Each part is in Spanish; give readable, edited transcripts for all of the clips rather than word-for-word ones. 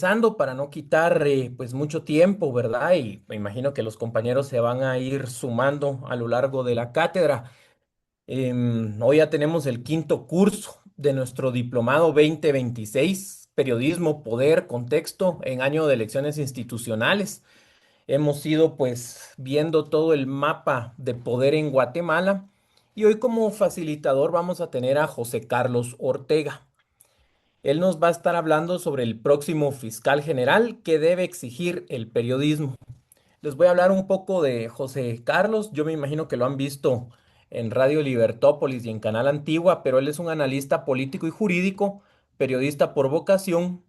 Empezando para no quitar pues mucho tiempo, ¿verdad? Y me imagino que los compañeros se van a ir sumando a lo largo de la cátedra. Hoy ya tenemos el quinto curso de nuestro diplomado 2026, Periodismo, Poder, Contexto en año de elecciones institucionales. Hemos ido pues viendo todo el mapa de poder en Guatemala y hoy como facilitador vamos a tener a José Carlos Ortega. Él nos va a estar hablando sobre el próximo fiscal general que debe exigir el periodismo. Les voy a hablar un poco de José Carlos. Yo me imagino que lo han visto en Radio Libertópolis y en Canal Antigua, pero él es un analista político y jurídico, periodista por vocación,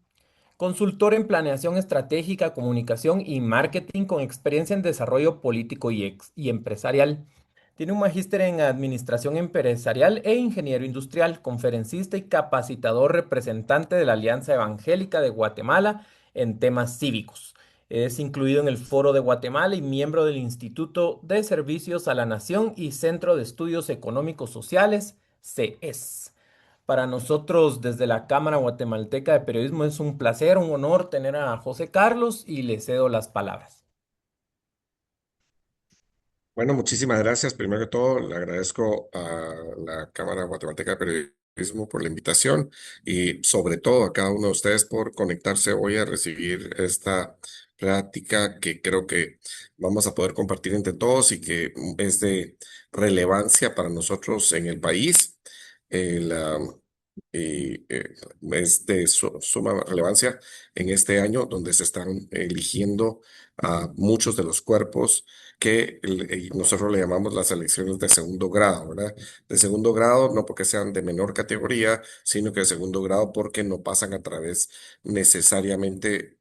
consultor en planeación estratégica, comunicación y marketing con experiencia en desarrollo político y empresarial. Tiene un magíster en administración empresarial e ingeniero industrial, conferencista y capacitador representante de la Alianza Evangélica de Guatemala en temas cívicos. Es incluido en el Foro de Guatemala y miembro del Instituto de Servicios a la Nación y Centro de Estudios Económicos Sociales, CES. Para nosotros, desde la Cámara Guatemalteca de Periodismo, es un placer, un honor tener a José Carlos y le cedo las palabras. Bueno, muchísimas gracias. Primero que todo, le agradezco a la Cámara Guatemalteca de Periodismo por la invitación y sobre todo a cada uno de ustedes por conectarse hoy a recibir esta plática que creo que vamos a poder compartir entre todos y que es de relevancia para nosotros en el país. El, y es de suma relevancia en este año donde se están eligiendo a muchos de los cuerpos que nosotros le llamamos las elecciones de segundo grado, ¿verdad? De segundo grado no porque sean de menor categoría, sino que de segundo grado porque no pasan a través necesariamente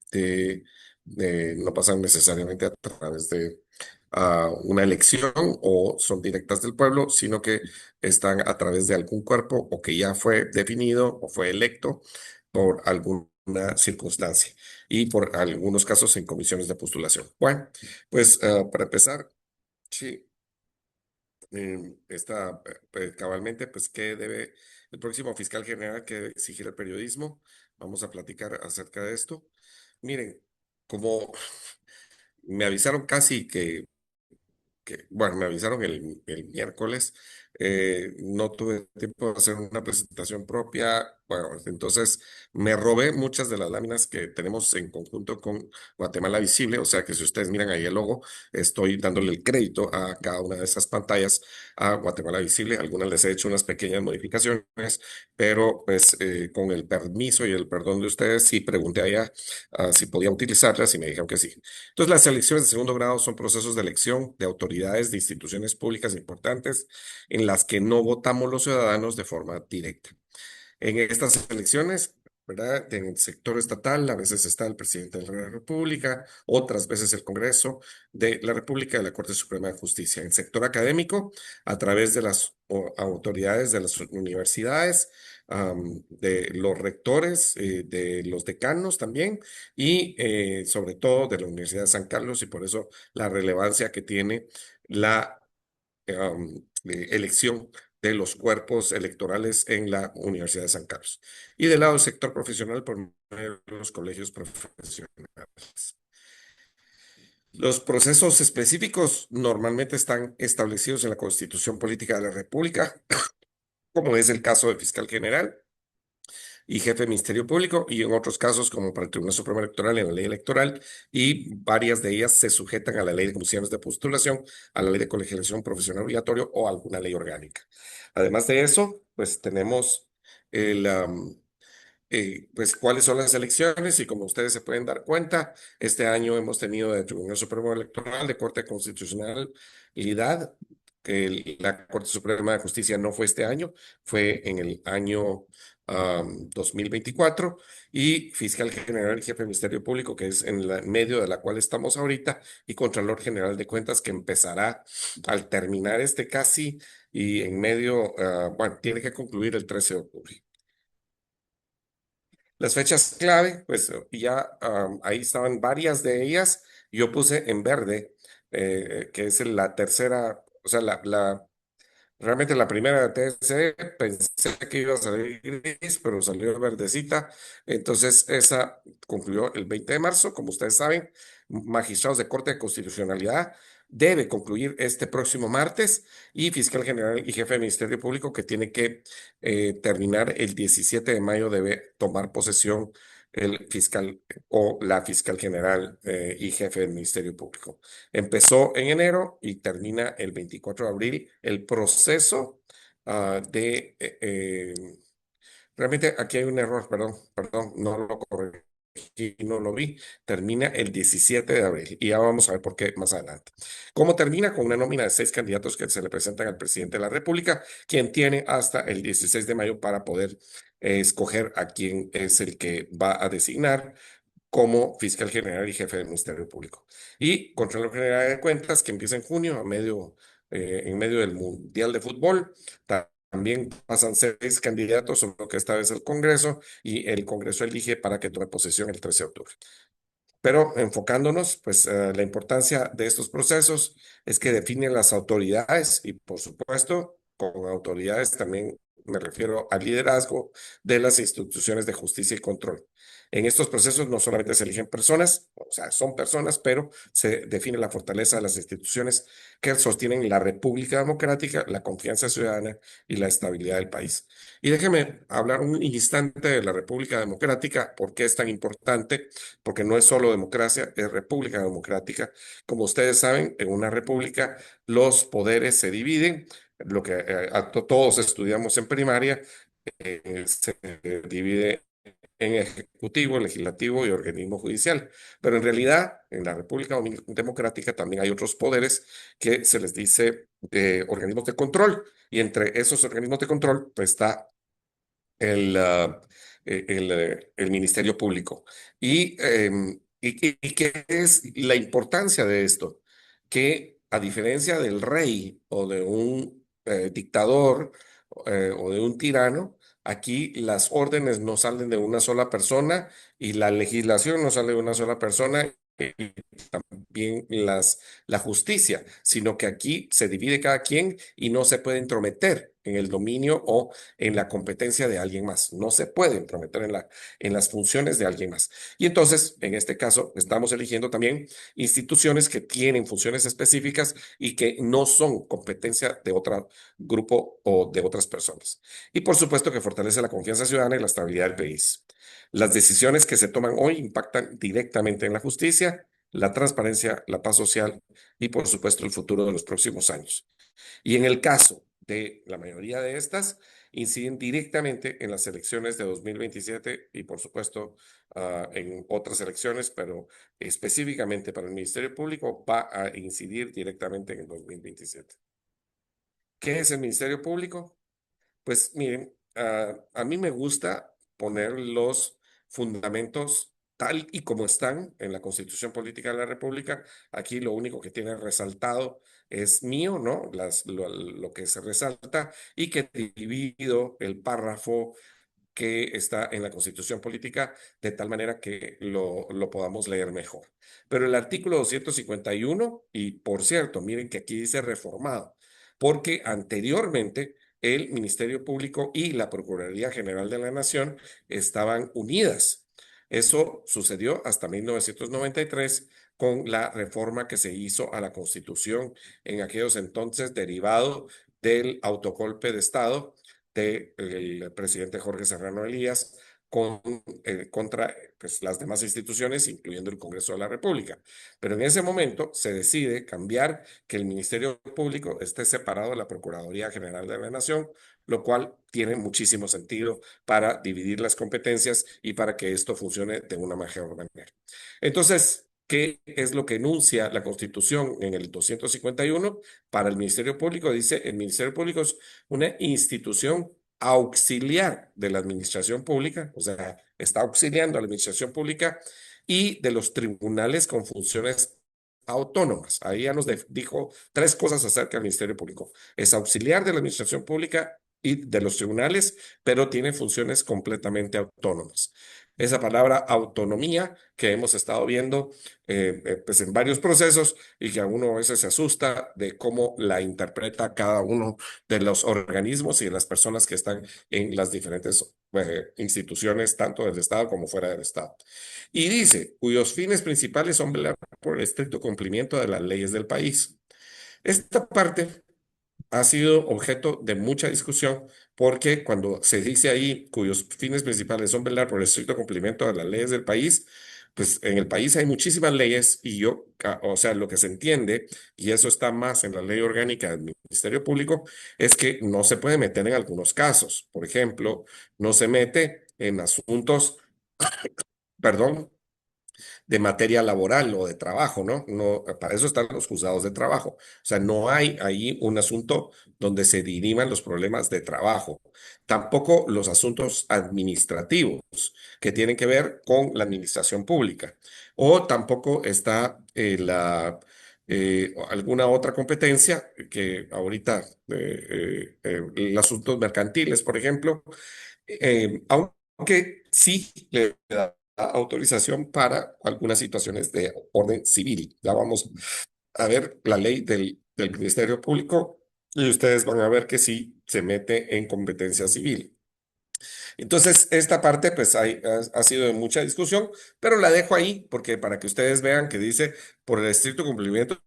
no pasan necesariamente a través de una elección o son directas del pueblo, sino que están a través de algún cuerpo o que ya fue definido o fue electo por alguna circunstancia y por algunos casos en comisiones de postulación. Bueno, pues para empezar, sí, está cabalmente, pues, ¿qué debe el próximo fiscal general que debe exigir el periodismo? Vamos a platicar acerca de esto. Miren, como me avisaron casi bueno, me avisaron el miércoles, no tuve tiempo de hacer una presentación propia, bueno, entonces me robé muchas de las láminas que tenemos en conjunto con Guatemala Visible, o sea que si ustedes miran ahí el logo, estoy dándole el crédito a cada una de esas pantallas a Guatemala Visible, algunas les he hecho unas pequeñas modificaciones, pero pues con el permiso y el perdón de ustedes, sí pregunté allá si podía utilizarlas y me dijeron que sí. Entonces, las elecciones de segundo grado son procesos de elección de autoridades de instituciones públicas importantes en las que no votamos los ciudadanos de forma directa. En estas elecciones, ¿verdad? En el sector estatal, a veces está el presidente de la República, otras veces el Congreso de la República y la Corte Suprema de Justicia. En el sector académico, a través de las autoridades de las universidades, de los rectores, de los decanos también, y sobre todo de la Universidad de San Carlos, y por eso la relevancia que tiene la elección de los cuerpos electorales en la Universidad de San Carlos. Y del lado del sector profesional, por medio de los colegios profesionales. Los procesos específicos normalmente están establecidos en la Constitución Política de la República, como es el caso del fiscal general y jefe de Ministerio Público, y en otros casos, como para el Tribunal Supremo Electoral, en la ley electoral, y varias de ellas se sujetan a la ley de comisiones de postulación, a la ley de colegiación profesional obligatorio o a alguna ley orgánica. Además de eso, pues tenemos el, pues cuáles son las elecciones y como ustedes se pueden dar cuenta, este año hemos tenido de Tribunal Supremo Electoral, de Corte Constitucionalidad, que la Corte Suprema de Justicia no fue este año, fue en el año 2024, y Fiscal General y Jefe de Ministerio Público, que es en medio de la cual estamos ahorita, y Contralor General de Cuentas, que empezará al terminar este casi y en medio, bueno, tiene que concluir el 13 de octubre. Las fechas clave, pues ya ahí estaban varias de ellas. Yo puse en verde, que es la tercera, o sea, Realmente la primera de TSE pensé que iba a salir gris, pero salió verdecita. Entonces, esa concluyó el 20 de marzo. Como ustedes saben, magistrados de Corte de Constitucionalidad debe concluir este próximo martes y fiscal general y jefe de Ministerio Público que tiene que terminar el 17 de mayo debe tomar posesión el fiscal o la fiscal general y jefe del Ministerio Público. Empezó en enero y termina el 24 de abril el proceso de... realmente aquí hay un error, perdón, no lo corregí, no lo vi. Termina el 17 de abril y ya vamos a ver por qué más adelante. ¿Cómo termina? Con una nómina de 6 candidatos que se le presentan al presidente de la República, quien tiene hasta el 16 de mayo para poder escoger a quién es el que va a designar como fiscal general y jefe del Ministerio Público. Y Contralor General de Cuentas, que empieza en junio, en medio del Mundial de Fútbol. También pasan 6 candidatos, solo que esta vez el Congreso, y el Congreso elige para que tome posesión el 13 de octubre. Pero enfocándonos, pues la importancia de estos procesos es que definen las autoridades y por supuesto, con autoridades también me refiero al liderazgo de las instituciones de justicia y control. En estos procesos no solamente se eligen personas, o sea, son personas, pero se define la fortaleza de las instituciones que sostienen la República Democrática, la confianza ciudadana y la estabilidad del país. Y déjeme hablar un instante de la República Democrática, por qué es tan importante porque no es solo democracia, es república democrática. Como ustedes saben, en una república los poderes se dividen, lo que todos estudiamos en primaria, se divide en ejecutivo, legislativo y organismo judicial. Pero en realidad, en la República Democrática también hay otros poderes que se les dice organismos de control. Y entre esos organismos de control pues, está el, el Ministerio Público. ¿Y qué es la importancia de esto? Que a diferencia del rey o de un dictador o de un tirano, aquí las órdenes no salen de una sola persona y la legislación no sale de una sola persona. Y también la justicia, sino que aquí se divide cada quien y no se puede entrometer en el dominio o en la competencia de alguien más. No se puede entrometer en las funciones de alguien más. Y entonces, en este caso, estamos eligiendo también instituciones que tienen funciones específicas y que no son competencia de otro grupo o de otras personas. Y por supuesto que fortalece la confianza ciudadana y la estabilidad del país. Las decisiones que se toman hoy impactan directamente en la justicia, la transparencia, la paz social y, por supuesto, el futuro de los próximos años. Y en el caso de la mayoría de estas, inciden directamente en las elecciones de 2027 y, por supuesto, en otras elecciones, pero específicamente para el Ministerio Público va a incidir directamente en el 2027. ¿Qué es el Ministerio Público? Pues miren, a mí me gusta poner los fundamentos tal y como están en la Constitución Política de la República. Aquí lo único que tiene resaltado es mío, ¿no? Lo que se resalta y que divido el párrafo que está en la Constitución Política de tal manera que lo podamos leer mejor. Pero el artículo 251, y por cierto, miren que aquí dice reformado, porque anteriormente el Ministerio Público y la Procuraduría General de la Nación estaban unidas. Eso sucedió hasta 1993 con la reforma que se hizo a la Constitución en aquellos entonces derivado del autogolpe de Estado del presidente Jorge Serrano Elías contra pues, las demás instituciones, incluyendo el Congreso de la República. Pero en ese momento se decide cambiar que el Ministerio Público esté separado de la Procuraduría General de la Nación, lo cual tiene muchísimo sentido para dividir las competencias y para que esto funcione de una mejor manera. Entonces, ¿qué es lo que enuncia la Constitución en el 251? Para el Ministerio Público dice, el Ministerio Público es una institución auxiliar de la administración pública, o sea, está auxiliando a la administración pública y de los tribunales con funciones autónomas. Ahí ya nos dijo 3 cosas acerca del Ministerio Público. Es auxiliar de la administración pública y de los tribunales, pero tiene funciones completamente autónomas. esa palabra autonomía que hemos estado viendo pues en varios procesos y que a uno a veces se asusta de cómo la interpreta cada uno de los organismos y de las personas que están en las diferentes instituciones, tanto del Estado como fuera del Estado. Y dice, cuyos fines principales son velar por el estricto cumplimiento de las leyes del país. Esta parte ha sido objeto de mucha discusión porque cuando se dice ahí cuyos fines principales son velar por el estricto cumplimiento de las leyes del país, pues en el país hay muchísimas leyes y o sea, lo que se entiende, y eso está más en la ley orgánica del Ministerio Público, es que no se puede meter en algunos casos. Por ejemplo, no se mete en asuntos, perdón, de materia laboral o de trabajo, ¿no? No, para eso están los juzgados de trabajo. O sea, no hay ahí un asunto donde se diriman los problemas de trabajo. Tampoco los asuntos administrativos que tienen que ver con la administración pública. O tampoco está alguna otra competencia que ahorita, los asuntos mercantiles, por ejemplo, aunque sí le da autorización para algunas situaciones de orden civil. Ya vamos a ver la ley del Ministerio Público y ustedes van a ver que sí se mete en competencia civil. Entonces, esta parte pues ha sido de mucha discusión, pero la dejo ahí porque para que ustedes vean que dice por el estricto cumplimiento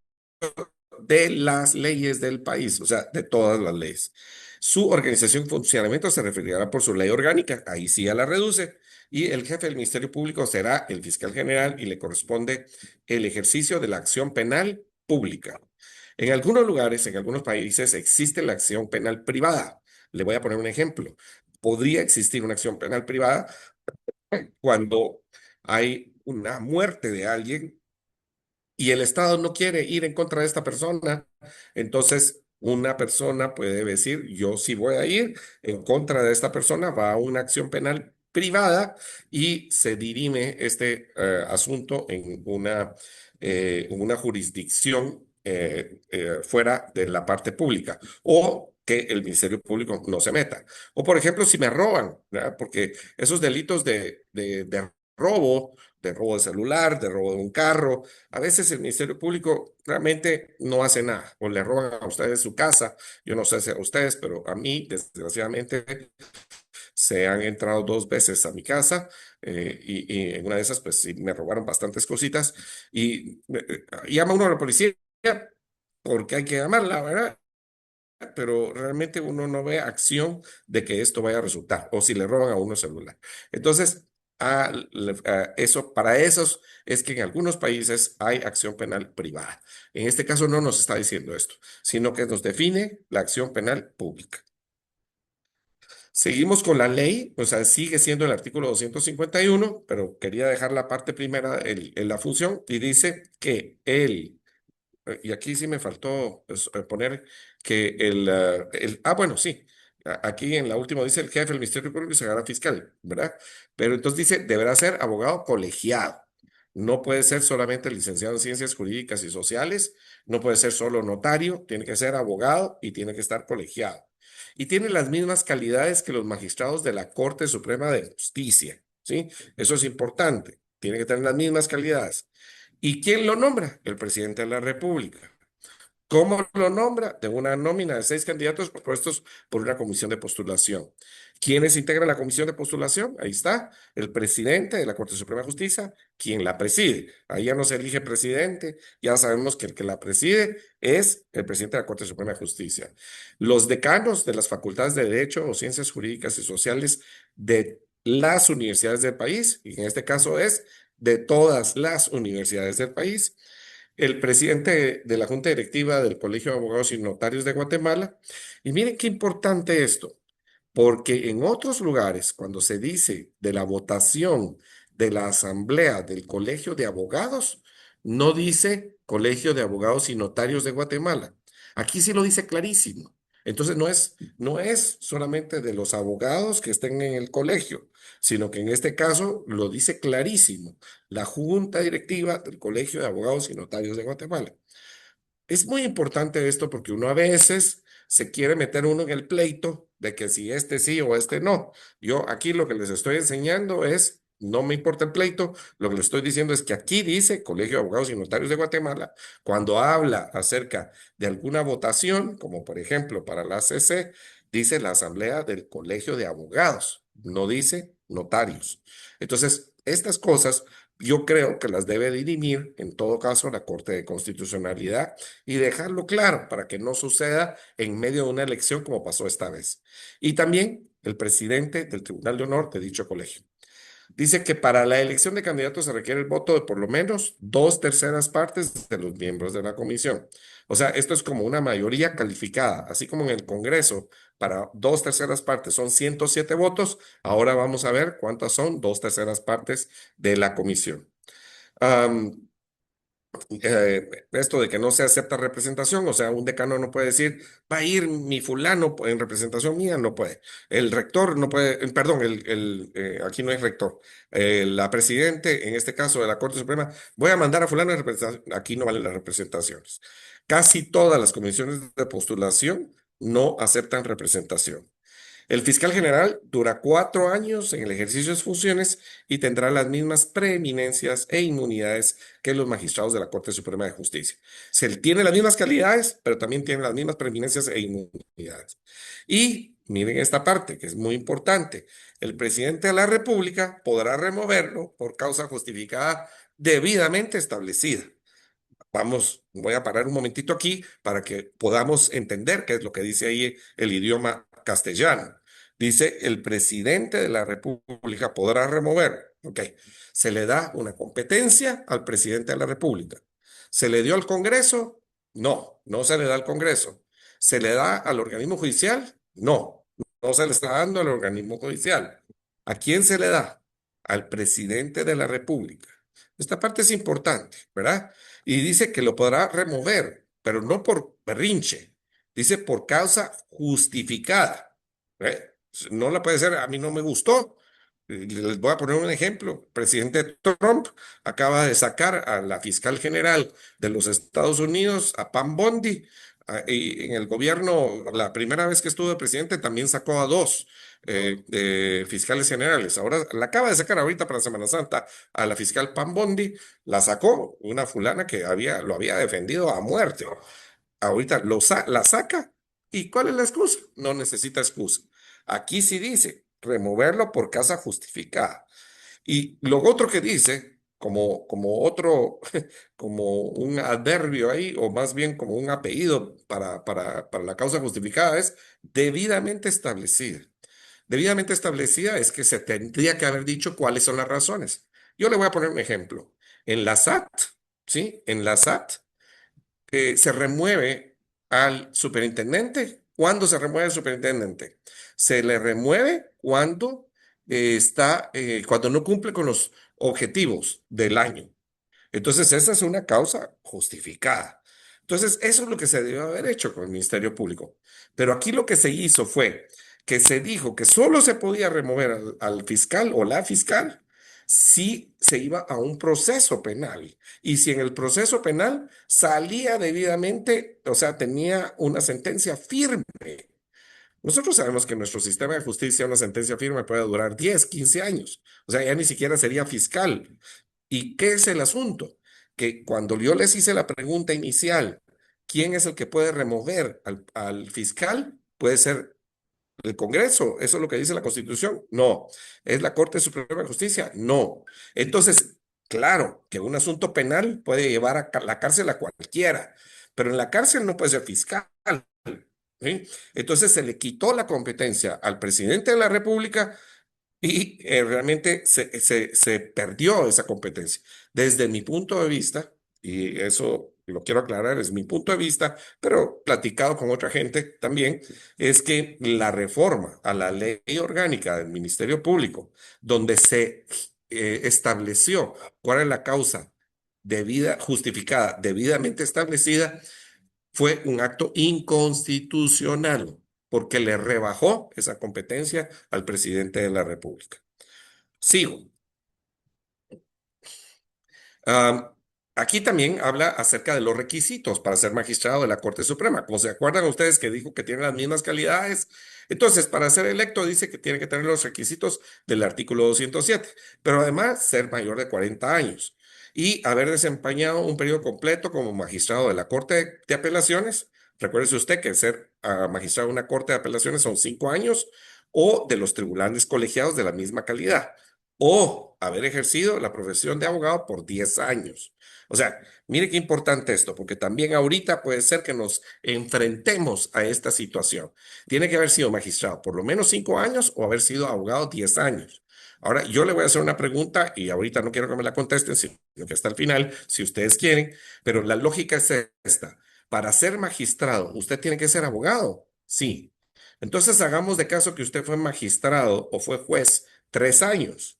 de las leyes del país, o sea, de todas las leyes. Su organización y funcionamiento se referirá por su ley orgánica, ahí sí ya la reduce, y el jefe del Ministerio Público será el fiscal general y le corresponde el ejercicio de la acción penal pública. En algunos lugares, en algunos países, existe la acción penal privada. Le voy a poner un ejemplo. Podría existir una acción penal privada cuando hay una muerte de alguien y el Estado no quiere ir en contra de esta persona, entonces una persona puede decir, yo sí voy a ir en contra de esta persona, va a una acción penal privada y se dirime este asunto en una jurisdicción fuera de la parte pública o que el Ministerio Público no se meta. O por ejemplo, si me roban, ¿verdad? Porque esos delitos de robo de celular, de robo de un carro, a veces el Ministerio Público realmente no hace nada o le roban a ustedes su casa. Yo no sé si a ustedes, pero a mí, desgraciadamente, se han entrado dos veces a mi casa y en una de esas, pues sí, me robaron bastantes cositas y llama uno a la policía porque hay que llamarla, ¿verdad? Pero realmente uno no ve acción de que esto vaya a resultar, o si le roban a uno el celular. Entonces, para esos es que en algunos países hay acción penal privada. En este caso no nos está diciendo esto, sino que nos define la acción penal pública. Seguimos con la ley, o sea, sigue siendo el artículo 251, pero quería dejar la parte primera en la función y dice que y aquí sí me faltó pues, poner que bueno, sí, aquí en la última dice el jefe del Ministerio Público y secretario fiscal, ¿verdad? Pero entonces dice, deberá ser abogado colegiado. No puede ser solamente licenciado en ciencias jurídicas y sociales, no puede ser solo notario, tiene que ser abogado y tiene que estar colegiado. Y tiene las mismas calidades que los magistrados de la Corte Suprema de Justicia, ¿sí? Eso es importante, tiene que tener las mismas calidades. ¿Y quién lo nombra? El presidente de la República. ¿Cómo lo nombra? De una nómina de 6 candidatos propuestos por una comisión de postulación. ¿Quiénes integran la comisión de postulación? Ahí está, el presidente de la Corte Suprema de Justicia, quien la preside. Ahí ya no se elige presidente, ya sabemos que el que la preside es el presidente de la Corte Suprema de Justicia. Los decanos de las facultades de Derecho o Ciencias Jurídicas y Sociales de las universidades del país, y en este caso es de todas las universidades del país, el presidente de la Junta Directiva del Colegio de Abogados y Notarios de Guatemala. Y miren qué importante esto, porque en otros lugares, cuando se dice de la votación de la Asamblea del Colegio de Abogados, no dice Colegio de Abogados y Notarios de Guatemala. Aquí sí lo dice clarísimo. Entonces no es solamente de los abogados que estén en el colegio, sino que en este caso lo dice clarísimo la Junta Directiva del Colegio de Abogados y Notarios de Guatemala. Es muy importante esto porque uno a veces se quiere meter uno en el pleito de que si este sí o este no. Yo aquí lo que les estoy enseñando es no me importa el pleito, lo que le estoy diciendo es que aquí dice Colegio de Abogados y Notarios de Guatemala, cuando habla acerca de alguna votación, como por ejemplo para la ACC, dice la Asamblea del Colegio de Abogados, no dice notarios. Entonces, estas cosas yo creo que las debe dirimir en todo caso la Corte de Constitucionalidad y dejarlo claro para que no suceda en medio de una elección como pasó esta vez. Y también el presidente del Tribunal de Honor de dicho colegio. Dice que para la elección de candidatos se requiere el voto de por lo menos dos terceras partes de los miembros de la comisión. O sea, esto es como una mayoría calificada, así como en el Congreso, para dos terceras partes son 107 votos, ahora vamos a ver cuántas son dos terceras partes de la comisión. Am, Esto de que no se acepta representación, o sea, un decano no puede decir, va a ir mi fulano en representación mía, no puede. El rector no puede, perdón, aquí no es rector. La presidente, en este caso de la Corte Suprema, voy a mandar a fulano en representación, aquí no valen las representaciones. Casi todas las comisiones de postulación no aceptan representación. El fiscal general dura 4 años en el ejercicio de sus funciones y tendrá las mismas preeminencias e inmunidades que los magistrados de la Corte Suprema de Justicia. Se tiene las mismas calidades, pero también tiene las mismas preeminencias e inmunidades. Y miren esta parte, que es muy importante. El presidente de la República podrá removerlo por causa justificada debidamente establecida. Vamos, voy a parar un momentito aquí para que podamos entender qué es lo que dice ahí el idioma castellano. Dice, el presidente de la República podrá remover. Ok, se le da una competencia al presidente de la República. ¿Se le dio al Congreso? No, no se le da al Congreso. ¿Se le da al organismo judicial? No, no se le está dando al organismo judicial. ¿A quién se le da? Al presidente de la República. Esta parte es importante, ¿verdad? Y dice que lo podrá remover, pero no por berrinche, dice por causa justificada. ¿Eh? No la puede ser, a mí no me gustó. Les voy a poner un ejemplo. El presidente Trump acaba de sacar a la fiscal general de los Estados Unidos, a Pam Bondi, y en el gobierno, la primera vez que estuvo de presidente, también sacó a dos fiscales generales. Ahora la acaba de sacar ahorita para Semana Santa a la fiscal Pam Bondi, la sacó una fulana que lo había defendido a muerte. Ahorita la saca. ¿Y cuál es la excusa? No necesita excusa. Aquí sí dice removerlo por causa justificada. Y lo otro que dice, como otro, como un adverbio ahí, o más bien como un apellido para la causa justificada, es debidamente establecida. Debidamente establecida es que se tendría que haber dicho cuáles son las razones. Yo le voy a poner un ejemplo. En la SAT, ¿sí? En la SAT se remueve al superintendente. ¿Cuándo se remueve al superintendente? Se le remueve cuando cuando no cumple con los objetivos del año. Entonces, esa es una causa justificada. Entonces, eso es lo que se debió haber hecho con el Ministerio Público. Pero aquí lo que se hizo fue que se dijo que solo se podía remover al fiscal o la fiscal si se iba a un proceso penal. Y si en el proceso penal salía debidamente, o sea, tenía una sentencia firme. Nosotros sabemos que en nuestro sistema de justicia una sentencia firme puede durar 10, 15 años. O sea, ya ni siquiera sería fiscal. ¿Y qué es el asunto? Que cuando yo les hice la pregunta inicial, ¿quién es el que puede remover al fiscal? Puede ser el Congreso, eso es lo que dice la Constitución. No. ¿Es la Corte Suprema de Justicia? No. Entonces, claro que un asunto penal puede llevar a la cárcel a cualquiera, pero en la cárcel no puede ser fiscal. ¿Sí? Entonces se le quitó la competencia al presidente de la República y realmente se perdió esa competencia. Desde mi punto de vista, y eso lo quiero aclarar, es mi punto de vista, pero platicado con otra gente también, es que la reforma a la ley orgánica del Ministerio Público, donde se estableció cuál es la causa debida, justificada, debidamente establecida, fue un acto inconstitucional porque le rebajó esa competencia al presidente de la República. Sigo. Aquí también habla acerca de los requisitos para ser magistrado de la Corte Suprema. Como se acuerdan ustedes que dijo que tiene las mismas calidades, entonces para ser electo dice que tiene que tener los requisitos del artículo 207, pero además ser mayor de 40 años y haber desempeñado un periodo completo como magistrado de la Corte de Apelaciones. Recuérdese usted que ser magistrado de una Corte de Apelaciones son 5 años o de los tribunales colegiados de la misma calidad o haber ejercido la profesión de abogado por 10 años. O sea, mire qué importante esto, porque también ahorita puede ser que nos enfrentemos a esta situación. Tiene que haber sido magistrado por lo menos 5 años o haber sido abogado 10 años. Ahora, yo le voy a hacer una pregunta y ahorita no quiero que me la contesten, sino que hasta el final, si ustedes quieren, pero la lógica es esta. Para ser magistrado, ¿usted tiene que ser abogado? Sí. Entonces hagamos de caso que usted fue magistrado o fue juez 3 años,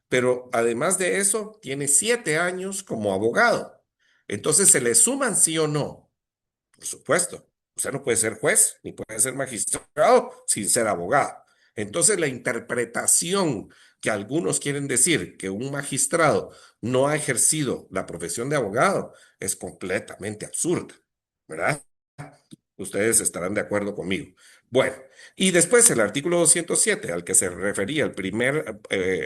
pero además de eso, tiene 7 años como abogado. Entonces, ¿se le suman sí o no? Por supuesto. Usted no puede ser juez ni puede ser magistrado sin ser abogado. Entonces, la interpretación que algunos quieren decir que un magistrado no ha ejercido la profesión de abogado es completamente absurda, ¿verdad? Ustedes estarán de acuerdo conmigo. Bueno, y después el artículo 207, al que se refería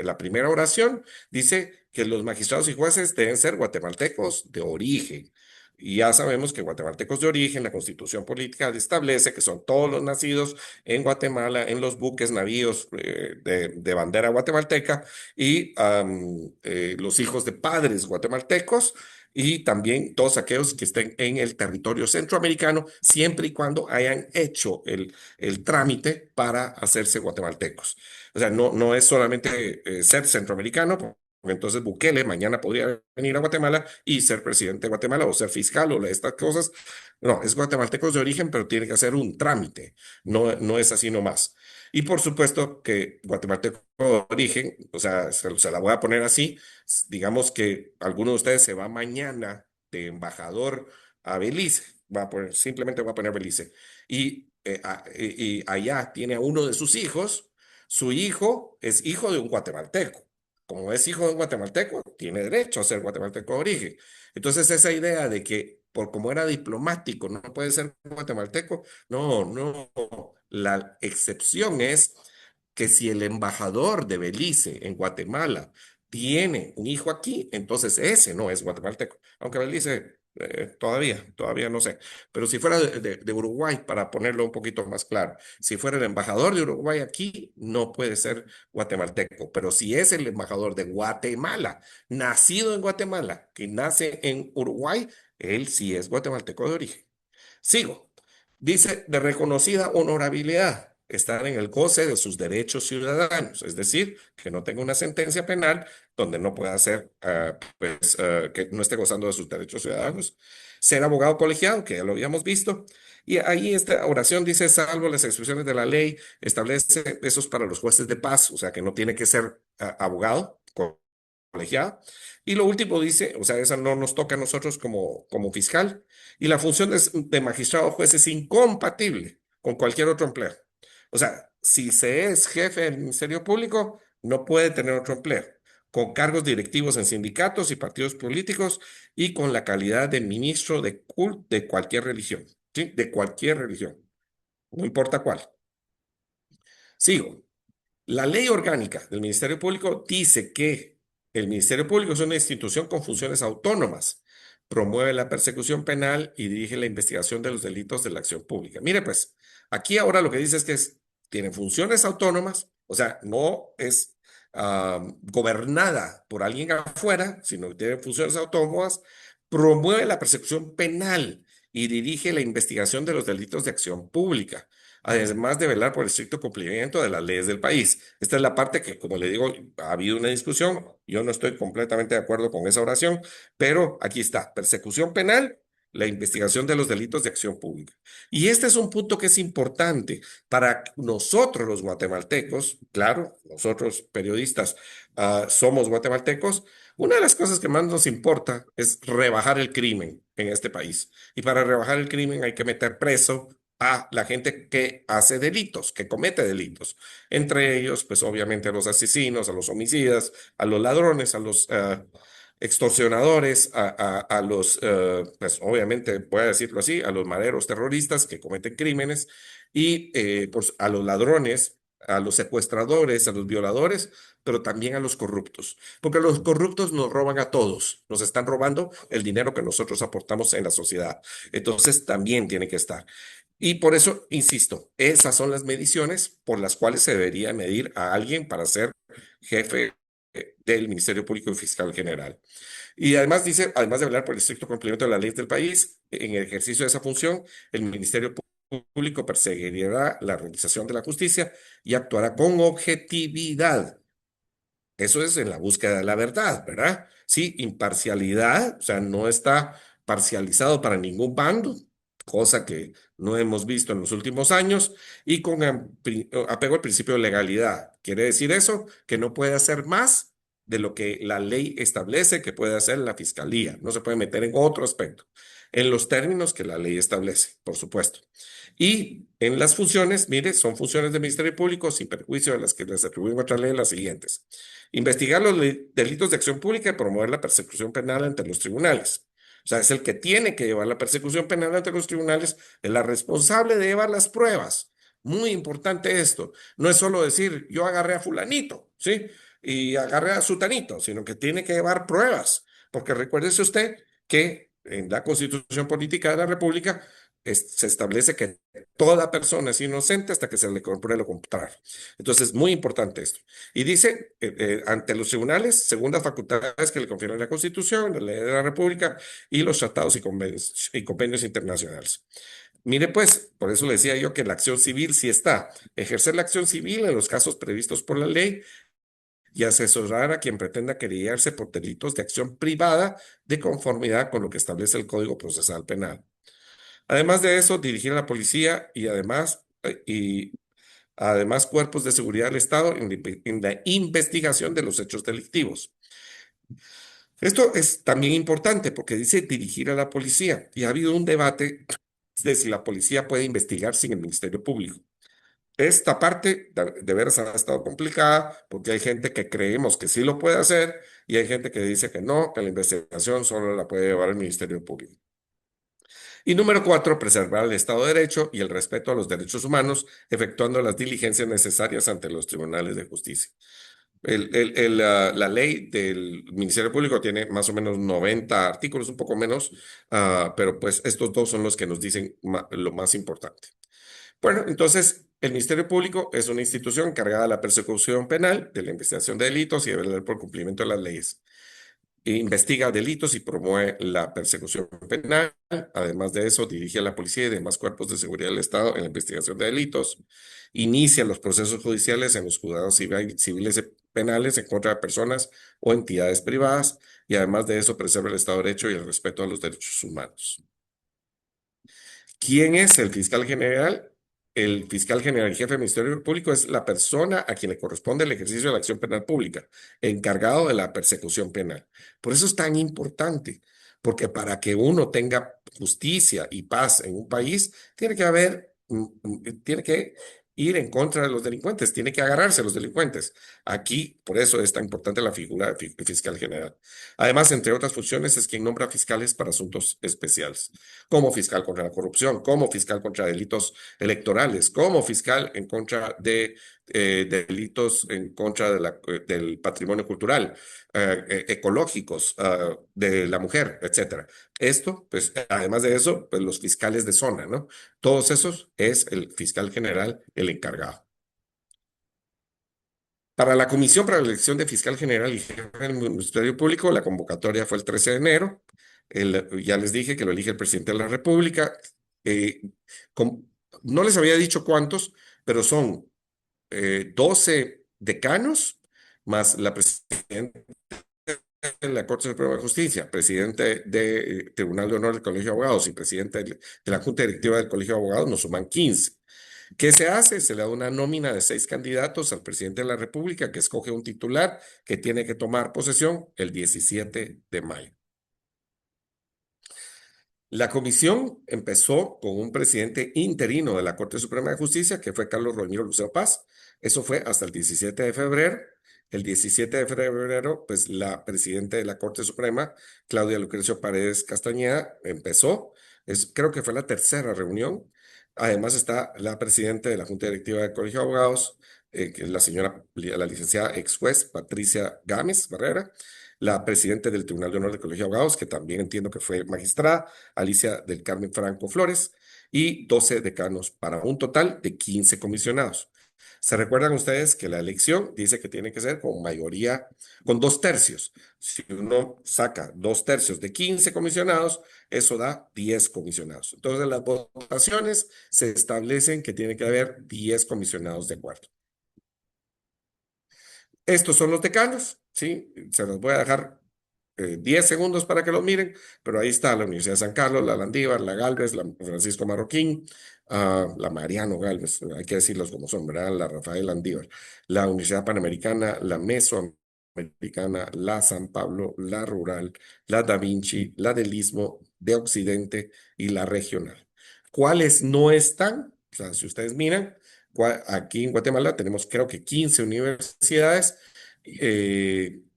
la primera oración, dice que los magistrados y jueces deben ser guatemaltecos de origen. Y ya sabemos que guatemaltecos de origen, la Constitución Política establece que son todos los nacidos en Guatemala, en los buques, navíos de bandera guatemalteca y los hijos de padres guatemaltecos y también todos aquellos que estén en el territorio centroamericano, siempre y cuando hayan hecho el trámite para hacerse guatemaltecos. O sea, no es solamente ser centroamericano, porque entonces Bukele mañana podría venir a Guatemala y ser presidente de Guatemala o ser fiscal o estas cosas. No, es guatemaltecos de origen, pero tiene que hacer un trámite. No es así nomás. Y por supuesto que guatemalteco de origen, o sea, se la voy a poner así, digamos que alguno de ustedes se va mañana de embajador a Belice, simplemente va a poner Belice, y allá tiene a uno de sus hijos, su hijo es hijo de un guatemalteco. Como es hijo de un guatemalteco, tiene derecho a ser guatemalteco de origen. Entonces, esa idea de que por como era diplomático no puede ser guatemalteco, no. La excepción es que si el embajador de Belice en Guatemala tiene un hijo aquí, entonces ese no es guatemalteco. Aunque Belice todavía no sé. Pero si fuera de Uruguay, para ponerlo un poquito más claro, si fuera el embajador de Uruguay aquí, no puede ser guatemalteco. Pero si es el embajador de Guatemala, nacido en Guatemala, que nace en Uruguay, él sí es guatemalteco de origen. Sigo. Dice de reconocida honorabilidad, estar en el goce de sus derechos ciudadanos, es decir, que no tenga una sentencia penal donde no pueda ser, que no esté gozando de sus derechos ciudadanos. Ser abogado colegiado, que ya lo habíamos visto. Y ahí esta oración dice, salvo las excepciones de la ley, establece esos para los jueces de paz, o sea, que no tiene que ser abogado colegiado. Y lo último dice, o sea, esa no nos toca a nosotros como fiscal, y la función de magistrado o juez es incompatible con cualquier otro empleo. O sea, si se es jefe del Ministerio Público, no puede tener otro empleo, con cargos directivos en sindicatos y partidos políticos y con la calidad de ministro de culto de cualquier religión, ¿sí? De cualquier religión, no importa cuál. Sigo. La ley orgánica del Ministerio Público dice que el Ministerio Público es una institución con funciones autónomas, promueve la persecución penal y dirige la investigación de los delitos de la acción pública. Mire, pues, aquí ahora lo que dice es que tiene funciones autónomas, o sea, no es gobernada por alguien afuera, sino que tiene funciones autónomas, promueve la persecución penal y dirige la investigación de los delitos de acción pública, además de velar por el estricto cumplimiento de las leyes del país. Esta es la parte que, como le digo, ha habido una discusión. Yo no estoy completamente de acuerdo con esa oración, pero aquí está, persecución penal, la investigación de los delitos de acción pública. Y este es un punto que es importante para nosotros los guatemaltecos, claro, nosotros periodistas somos guatemaltecos. Una de las cosas que más nos importa es rebajar el crimen en este país. Y para rebajar el crimen hay que meter preso a la gente que hace delitos, que comete delitos. Entre ellos, pues obviamente a los asesinos, a los homicidas, a los ladrones, extorsionadores, a los, pues obviamente voy a decirlo así, a los maderos terroristas que cometen crímenes y pues, a los ladrones, a los secuestradores, a los violadores, pero también a los corruptos, porque los corruptos nos roban a todos, nos están robando el dinero que nosotros aportamos en la sociedad. Entonces también tiene que estar. Y por eso, insisto, esas son las mediciones por las cuales se debería medir a alguien para ser jefe del Ministerio Público y Fiscal General. Y además dice, además de hablar por el estricto cumplimiento de las leyes del país, en el ejercicio de esa función, el Ministerio Público perseguirá la realización de la justicia y actuará con objetividad. Eso es en la búsqueda de la verdad, ¿verdad? Sí, imparcialidad, o sea, no está parcializado para ningún bando, cosa que no hemos visto en los últimos años, y con apego al principio de legalidad. ¿Quiere decir eso? Que no puede hacer más de lo que la ley establece que puede hacer la fiscalía. No se puede meter en otro aspecto, en los términos que la ley establece, por supuesto. Y en las funciones, mire, son funciones del Ministerio Público sin perjuicio de las que les atribuimos otra ley, las siguientes. Investigar los delitos de acción pública y promover la persecución penal ante los tribunales. O sea, es el que tiene que llevar la persecución penal ante los tribunales, es la responsable de llevar las pruebas. Muy importante esto. No es solo decir, yo agarré a fulanito, ¿sí? Y agarré a sutanito, sino que tiene que llevar pruebas. Porque recuérdese usted que en la Constitución Política de la República se establece que toda persona es inocente hasta que se le compruebe lo contrario. Entonces, muy importante esto. Y dice, ante los tribunales, segundas facultades que le confieren la Constitución, la ley de la República y los tratados y convenios internacionales. Mire, pues, por eso le decía yo que la acción civil sí está. Ejercer la acción civil en los casos previstos por la ley y asesorar a quien pretenda querellarse por delitos de acción privada de conformidad con lo que establece el Código Procesal Penal. Además de eso, dirigir a la policía y además cuerpos de seguridad del Estado en la investigación de los hechos delictivos. Esto es también importante porque dice dirigir a la policía y ha habido un debate de si la policía puede investigar sin el Ministerio Público. Esta parte de veras ha estado complicada porque hay gente que creemos que sí lo puede hacer y hay gente que dice que no, que la investigación solo la puede llevar el Ministerio Público. Y número cuatro, preservar el Estado de Derecho y el respeto a los derechos humanos, efectuando las diligencias necesarias ante los tribunales de justicia. La ley del Ministerio Público tiene más o menos 90 artículos, un poco menos, pero pues estos dos son los que nos dicen lo más importante. Bueno, entonces, el Ministerio Público es una institución encargada de la persecución penal, de la investigación de delitos y de velar por cumplimiento de las leyes. Investiga delitos y promueve la persecución penal. Además de eso, dirige a la policía y demás cuerpos de seguridad del Estado en la investigación de delitos. Inicia los procesos judiciales en los juzgados civiles y penales en contra de personas o entidades privadas. Y además de eso, preserva el Estado de Derecho y el respeto a los derechos humanos. ¿Quién es el fiscal general? El fiscal general y jefe del Ministerio Público es la persona a quien le corresponde el ejercicio de la acción penal pública, encargado de la persecución penal. Por eso es tan importante, porque para que uno tenga justicia y paz en un país, tiene que haber, tiene que ir en contra de los delincuentes, tiene que agarrarse a los delincuentes. Aquí, por eso es tan importante la figura de fiscal general. Además, entre otras funciones, es quien nombra fiscales para asuntos especiales como fiscal contra la corrupción, como fiscal contra delitos electorales, como fiscal en contra de delitos en contra del patrimonio cultural, ecológicos, de la mujer, etcétera. Esto, pues, además de eso, pues los fiscales de zona, ¿no? Todos esos es el fiscal general el encargado. Para la Comisión para la Elección de Fiscal General y Jefe del Ministerio Público, la convocatoria fue el 13 de enero. Ya les dije que lo elige el presidente de la República. Eh, com- no les había dicho cuántos, pero son 12 decanos más la presidenta de la Corte Suprema de Justicia, presidente del Tribunal de Honor del Colegio de Abogados y presidente de la Junta Directiva del Colegio de Abogados, nos suman 15. ¿Qué se hace? Se le da una nómina de 6 candidatos al presidente de la República que escoge un titular que tiene que tomar posesión el 17 de mayo. La comisión empezó con un presidente interino de la Corte Suprema de Justicia, que fue Carlos Romero Lucero Paz. Eso fue hasta el 17 de febrero. El 17 de febrero, pues la presidenta de la Corte Suprema, Claudia Lucrecio Paredes Castañeda, empezó. Creo que fue la tercera reunión. Además está la presidenta de la Junta Directiva del Colegio de Abogados, que es la señora, la licenciada ex juez Patricia Gámez Barrera, la presidenta del Tribunal de Honor del Colegio de Abogados, que también entiendo que fue magistrada, Alicia del Carmen Franco Flores, y 12 decanos, para un total de 15 comisionados. ¿Se recuerdan ustedes que la elección dice que tiene que ser con mayoría, con dos tercios? Si uno saca dos tercios de 15 comisionados, eso da 10 comisionados. Entonces, las votaciones se establecen que tiene que haber 10 comisionados de acuerdo. Estos son los decanos, ¿sí? Se los voy a dejar 10 segundos para que los miren, pero ahí está la Universidad de San Carlos, la Landívar, la Galvez, la Francisco Marroquín, la Mariano Galvez, hay que decirlos como son, ¿verdad? La Rafael Landívar, la Universidad Panamericana, la Mesoamericana, la San Pablo, la Rural, la Da Vinci, la del Istmo de Occidente y la Regional. ¿Cuáles no están? O sea, si ustedes miran, aquí en Guatemala tenemos creo que 15 universidades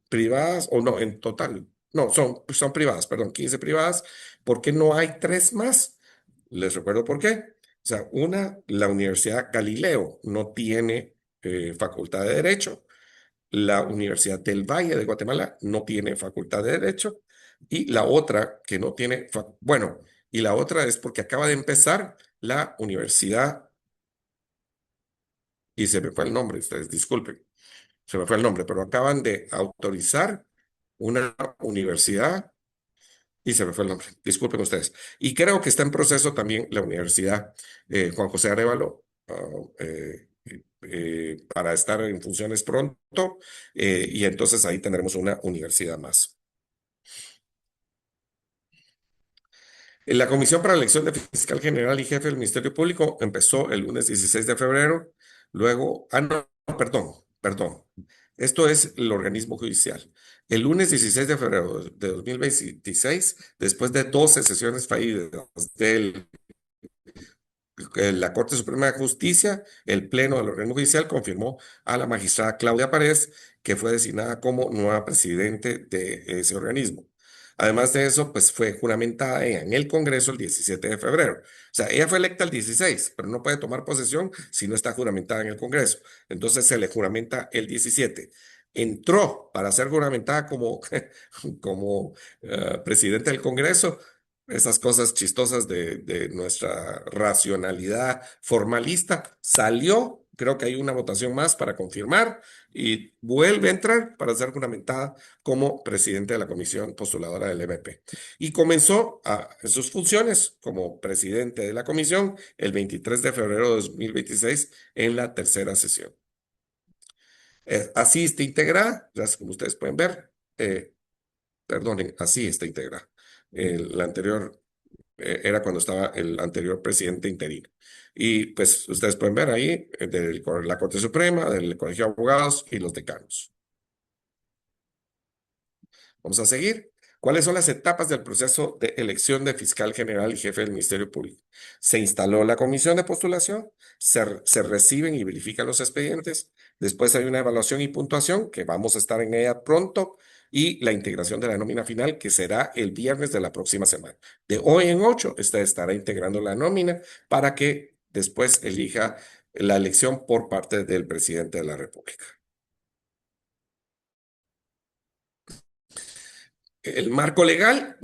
privadas, o no, en total, no, son privadas, perdón, 15 privadas. ¿Por qué no hay tres más? Les recuerdo por qué. O sea, una, la Universidad Galileo no tiene facultad de Derecho. La Universidad del Valle de Guatemala no tiene facultad de Derecho. Y la otra que no tiene, bueno, y la otra es porque acaba de empezar la Universidad, y se me fue el nombre, ustedes disculpen, se me fue el nombre, pero acaban de autorizar una universidad y se me fue el nombre, disculpen ustedes. Y creo que está en proceso también la Universidad Juan José Arevalo, para estar en funciones pronto, y entonces ahí tendremos una universidad más. La Comisión para la Elección de Fiscal General y Jefe del Ministerio Público empezó el lunes 16 de febrero, luego, no, perdón. Esto es el organismo judicial. El lunes 16 de febrero de 2026, después de 12 sesiones fallidas del la Corte Suprema de Justicia, el Pleno del órgano judicial confirmó a la magistrada Claudia Paredes, que fue designada como nueva presidente de ese organismo. Además de eso, pues fue juramentada en el Congreso el 17 de febrero. O sea, ella fue electa el 16, pero no puede tomar posesión si no está juramentada en el Congreso. Entonces se le juramenta el 17. Entró para ser juramentada como, como presidente del Congreso. Esas cosas chistosas de nuestra racionalidad formalista. Salió, creo que hay una votación más para confirmar y vuelve a entrar para ser juramentada como presidente de la comisión postuladora del MP. Y comenzó sus funciones como presidente de la comisión el 23 de febrero de 2026 en la tercera sesión. Así está integrada, como ustedes pueden ver. Perdonen, así está integrada. La anterior era cuando estaba el anterior presidente interino. Y pues ustedes pueden ver ahí de la Corte Suprema, del Colegio de Abogados y los decanos. Vamos a seguir. ¿Cuáles son las etapas del proceso de elección de fiscal general y jefe del Ministerio Público? Se instaló la comisión de postulación, se reciben y verifican los expedientes, después hay una evaluación y puntuación, que vamos a estar en ella pronto, y la integración de la nómina final, que será el viernes de la próxima semana. De hoy en 8, usted estará integrando la nómina para que después elija la elección por parte del presidente de la República. El marco legal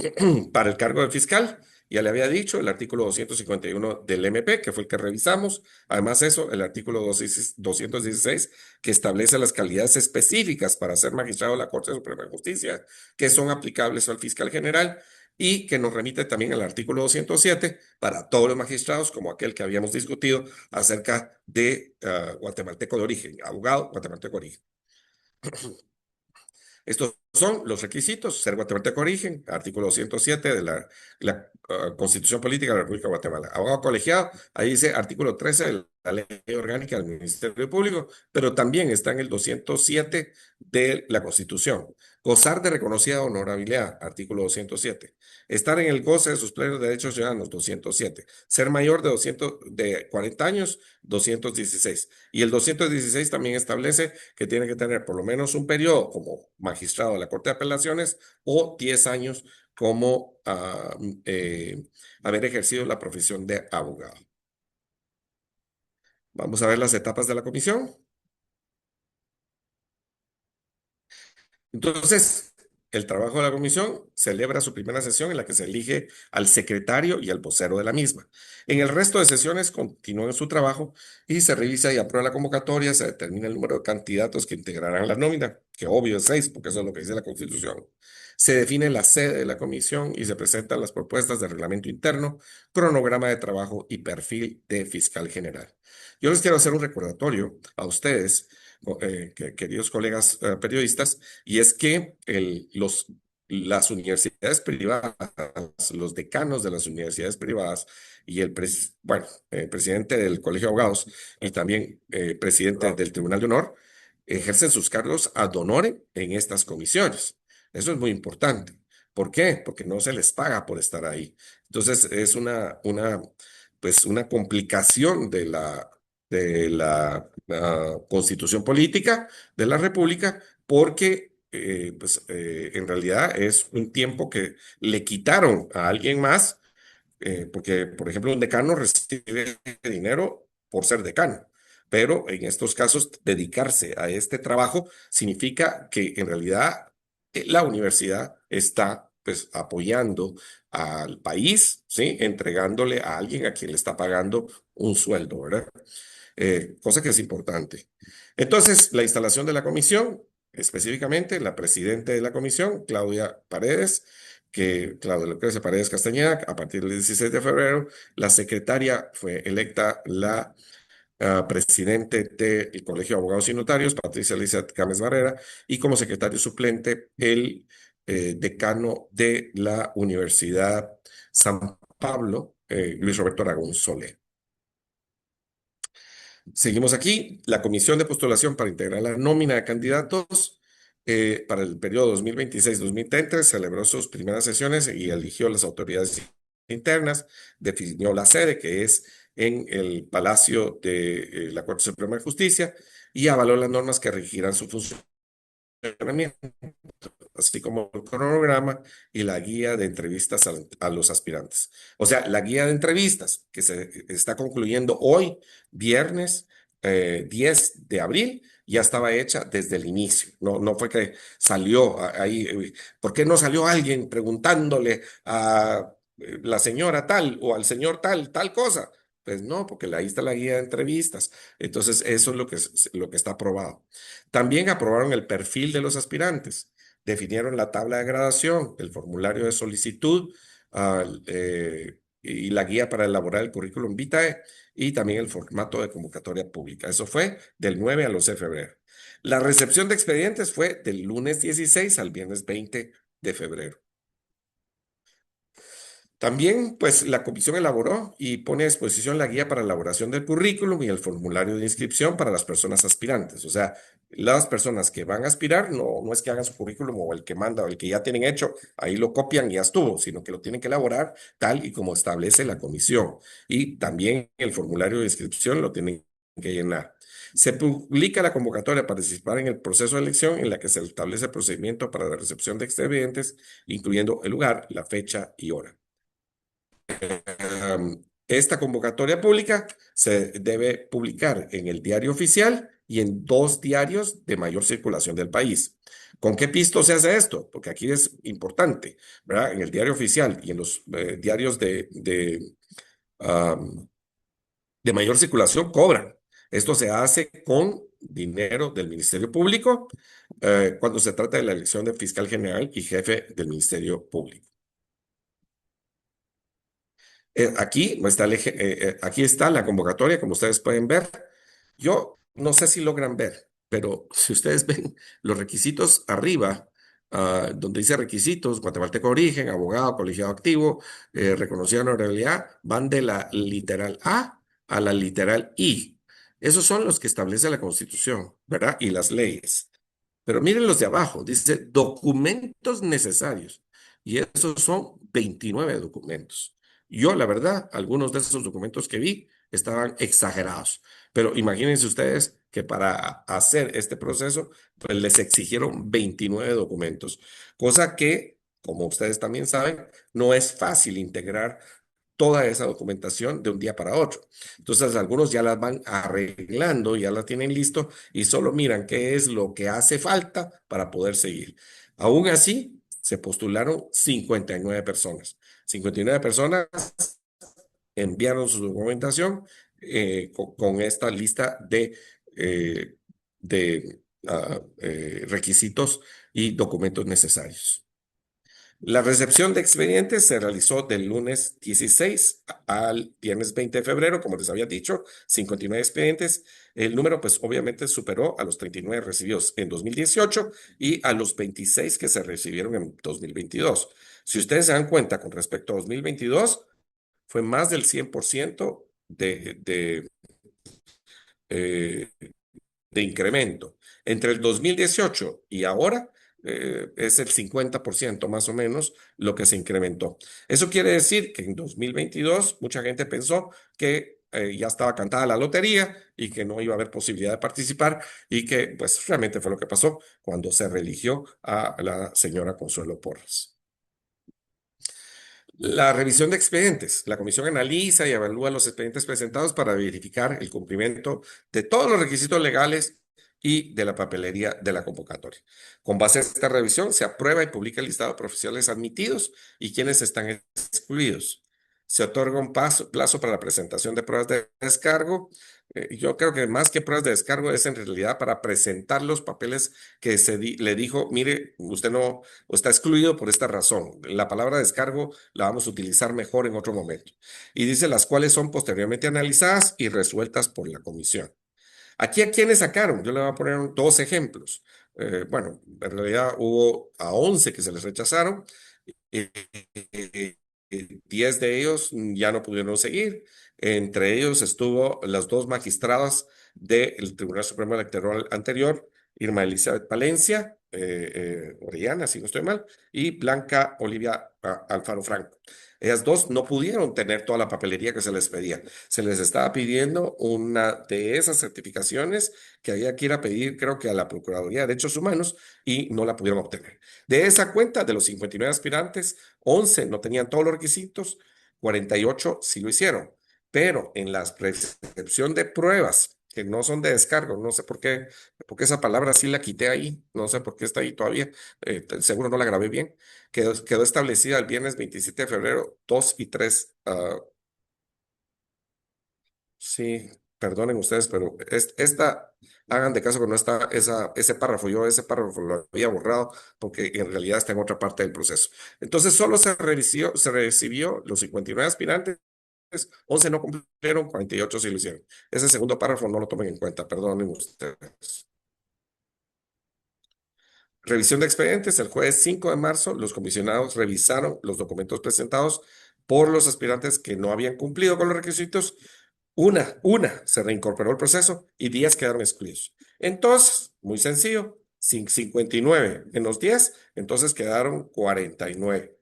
para el cargo de fiscal, ya le había dicho, el artículo 251 del MP, que fue el que revisamos. Además, eso, el artículo 216, que establece las calidades específicas para ser magistrado de la Corte Suprema de Justicia, que son aplicables al fiscal general, y que nos remite también al artículo 207 para todos los magistrados, como aquel que habíamos discutido acerca de guatemalteco de origen, abogado guatemalteco de origen. Estos son los requisitos: ser guatemalteco de origen, artículo 207 de la Constitución Política de la República de Guatemala. Abogado colegiado, ahí dice artículo 13 de la Ley Orgánica del Ministerio Público, pero también está en el 207 de la Constitución. Gozar de reconocida honorabilidad, artículo 207. Estar en el goce de sus plenos derechos ciudadanos, 207. Ser mayor de 40 años, 216. Y el 216 también establece que tiene que tener por lo menos un periodo como magistrado de la Corte de Apelaciones o 10 años como haber ejercido la profesión de abogado. Vamos a ver las etapas de la comisión. Entonces, el trabajo de la comisión celebra su primera sesión en la que se elige al secretario y al vocero de la misma. En el resto de sesiones continúan su trabajo y se revisa y aprueba la convocatoria, se determina el número de candidatos que integrarán la nómina, que obvio es 6, porque eso es lo que dice la Constitución. Se define la sede de la comisión y se presentan las propuestas de reglamento interno, cronograma de trabajo y perfil de fiscal general. Yo les quiero hacer un recordatorio a ustedes, queridos colegas periodistas, y es que las universidades privadas, los decanos de las universidades privadas y bueno, el presidente del Colegio de Abogados y también presidente del Tribunal de Honor ejercen sus cargos ad honorem en estas comisiones. Eso es muy importante. ¿Por qué? Porque no se les paga por estar ahí. Entonces es pues una complicación de la Constitución Política de la República, porque pues, en realidad es un tiempo que le quitaron a alguien más, porque, por ejemplo, un decano recibe dinero por ser decano, pero en estos casos dedicarse a este trabajo significa que en realidad la universidad está pues apoyando al país, ¿sí? Entregándole a alguien a quien le está pagando un sueldo, ¿verdad? Cosa que es importante. Entonces, la instalación de la comisión, específicamente la presidenta de la comisión, Claudia Paredes, Claudia Lucrecia Paredes Castañeda, a partir del 16 de febrero, la secretaria fue electa la presidente del Colegio de Abogados y Notarios, Patricia Lizeth Gámez Barrera, y como secretario suplente, el decano de la Universidad San Pablo, Luis Roberto Aragón Soler. Seguimos aquí. La comisión de postulación para integrar la nómina de candidatos para el periodo 2026-2030 celebró sus primeras sesiones y eligió las autoridades internas, definió la sede, que es en el Palacio de la Corte Suprema de Justicia, y avaló las normas que regirán su funcionamiento, así como el cronograma y la guía de entrevistas a los aspirantes. O sea, la guía de entrevistas que se está concluyendo hoy, viernes 10 de abril, ya estaba hecha desde el inicio. No, no fue que salió ahí. ¿Por qué no salió alguien preguntándole a la señora tal o al señor tal, tal cosa? Pues no, porque ahí está la guía de entrevistas. Entonces, eso es lo que está aprobado. También aprobaron el perfil de los aspirantes, definieron la tabla de gradación, el formulario de solicitud y la guía para elaborar el currículum vitae y también el formato de convocatoria pública. Eso fue del 9 al 11 de febrero. La recepción de expedientes fue del lunes 16 al viernes 20 de febrero. También, pues, la comisión elaboró y pone a disposición la guía para elaboración del currículum y el formulario de inscripción para las personas aspirantes. O sea, las personas que van a aspirar no es que hagan su currículum o el que manda o el que ya tienen hecho, ahí lo copian y ya estuvo, sino que lo tienen que elaborar tal y como establece la comisión. Y también el formulario de inscripción lo tienen que llenar. Se publica la convocatoria para participar en el proceso de elección en la que se establece el procedimiento para la recepción de expedientes, incluyendo el lugar, la fecha y hora. Esta convocatoria pública se debe publicar en el diario oficial y en 2 diarios de mayor circulación del país. ¿Con qué pisto se hace esto? Porque aquí es importante, ¿verdad? En el diario oficial y en los diarios um, de mayor circulación cobran. Esto se hace con dinero del Ministerio Público cuando se trata de la elección de fiscal general y jefe del Ministerio Público. Aquí está la convocatoria, como ustedes pueden ver. Yo no sé si logran ver, pero si ustedes ven los requisitos arriba, donde dice requisitos, guatemalteco de origen, abogado, colegiado activo, reconocida honorabilidad, van de la literal a la literal I. Esos son los que establece la Constitución, ¿verdad? Y las leyes. Pero miren los de abajo, dice documentos necesarios. Y esos son 29 documentos. Yo, la verdad, algunos de esos documentos que vi estaban exagerados. Pero imagínense ustedes que para hacer este proceso, pues les exigieron 29 documentos, cosa que, como ustedes también saben, no es fácil integrar toda esa documentación de un día para otro. Entonces, algunos ya las van arreglando, ya la tienen listo y solo miran qué es lo que hace falta para poder seguir. Aún así, se postularon 59 personas. 59 personas enviaron su documentación con esta lista eh, de requisitos y documentos necesarios. La recepción de expedientes se realizó del lunes 16 al viernes 20 de febrero, como les había dicho, 59 expedientes. El número, pues obviamente superó a los 39 recibidos en 2018 y a los 26 que se recibieron en 2022. Si ustedes se dan cuenta con respecto a 2022, fue más del 100% eh, de incremento. Entre el 2018 y ahora es el 50% más o menos lo que se incrementó. Eso quiere decir que en 2022 mucha gente pensó que ya estaba cantada la lotería y que no iba a haber posibilidad de participar y que pues realmente fue lo que pasó cuando se religió a la señora Consuelo Porras. La revisión de expedientes. La comisión analiza y evalúa los expedientes presentados para verificar el cumplimiento de todos los requisitos legales y de la papelería de la convocatoria. Con base a esta revisión, se aprueba y publica el listado de profesionales admitidos y quienes están excluidos. Se otorga un plazo para la presentación de pruebas de descargo. Yo creo que más que pruebas de descargo es en realidad para presentar los papeles que le dijo, mire, usted no está excluido por esta razón. La palabra descargo la vamos a utilizar mejor en otro momento. Y dice las cuales son posteriormente analizadas y resueltas por la comisión. Aquí a quiénes sacaron, yo le voy a poner dos ejemplos. Bueno, en realidad hubo a 11 que se les rechazaron. eh, eh, 10 de ellos ya no pudieron seguir. Entre ellos estuvo las dos magistradas del Tribunal Supremo Electoral anterior, Irma Elizabeth Palencia, Orellana, si no estoy mal, y Blanca Olivia Alfaro Franco. Ellas dos no pudieron tener toda la papelería que se les pedía. Se les estaba pidiendo una de esas certificaciones que había que ir a pedir, creo que a la Procuraduría de Derechos Humanos, y no la pudieron obtener. De esa cuenta, de los 59 aspirantes, 11 no tenían todos los requisitos, 48 sí lo hicieron. Pero en la recepción de pruebas que no son de descargo, no sé por qué esa palabra sí la quité ahí, no sé por qué está ahí todavía, seguro no la grabé bien, quedó establecida el viernes 27 de febrero, 2 y 3. Sí, perdonen ustedes, pero hagan de caso que no está ese párrafo. Yo ese párrafo lo había borrado porque en realidad está en otra parte del proceso. Entonces, solo se recibió los 59 aspirantes, 11 no cumplieron, 48 sí lo hicieron. Ese segundo párrafo no lo tomen en cuenta, perdonen ustedes. Revisión de expedientes. El jueves 5 de marzo, los comisionados revisaron los documentos presentados por los aspirantes que no habían cumplido con los requisitos. Una se reincorporó al proceso y 10 quedaron excluidos. Entonces, muy sencillo, 59 menos 10, entonces quedaron 49.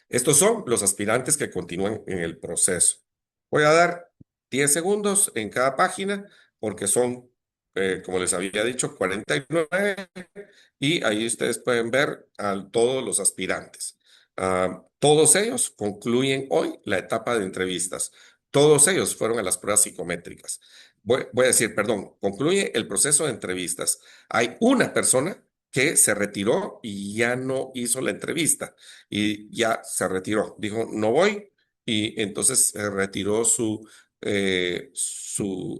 Estos son los aspirantes que continúan en el proceso. Voy a dar 10 segundos en cada página porque son, como les había dicho, 49 y ahí ustedes pueden ver a todos los aspirantes. Todos ellos concluyen hoy la etapa de entrevistas. Todos ellos fueron a las pruebas psicométricas. Voy a decir, perdón, concluye el proceso de entrevistas. Hay una persona que se retiró y ya no hizo la entrevista y ya se retiró. Dijo, no voy y entonces se retiró su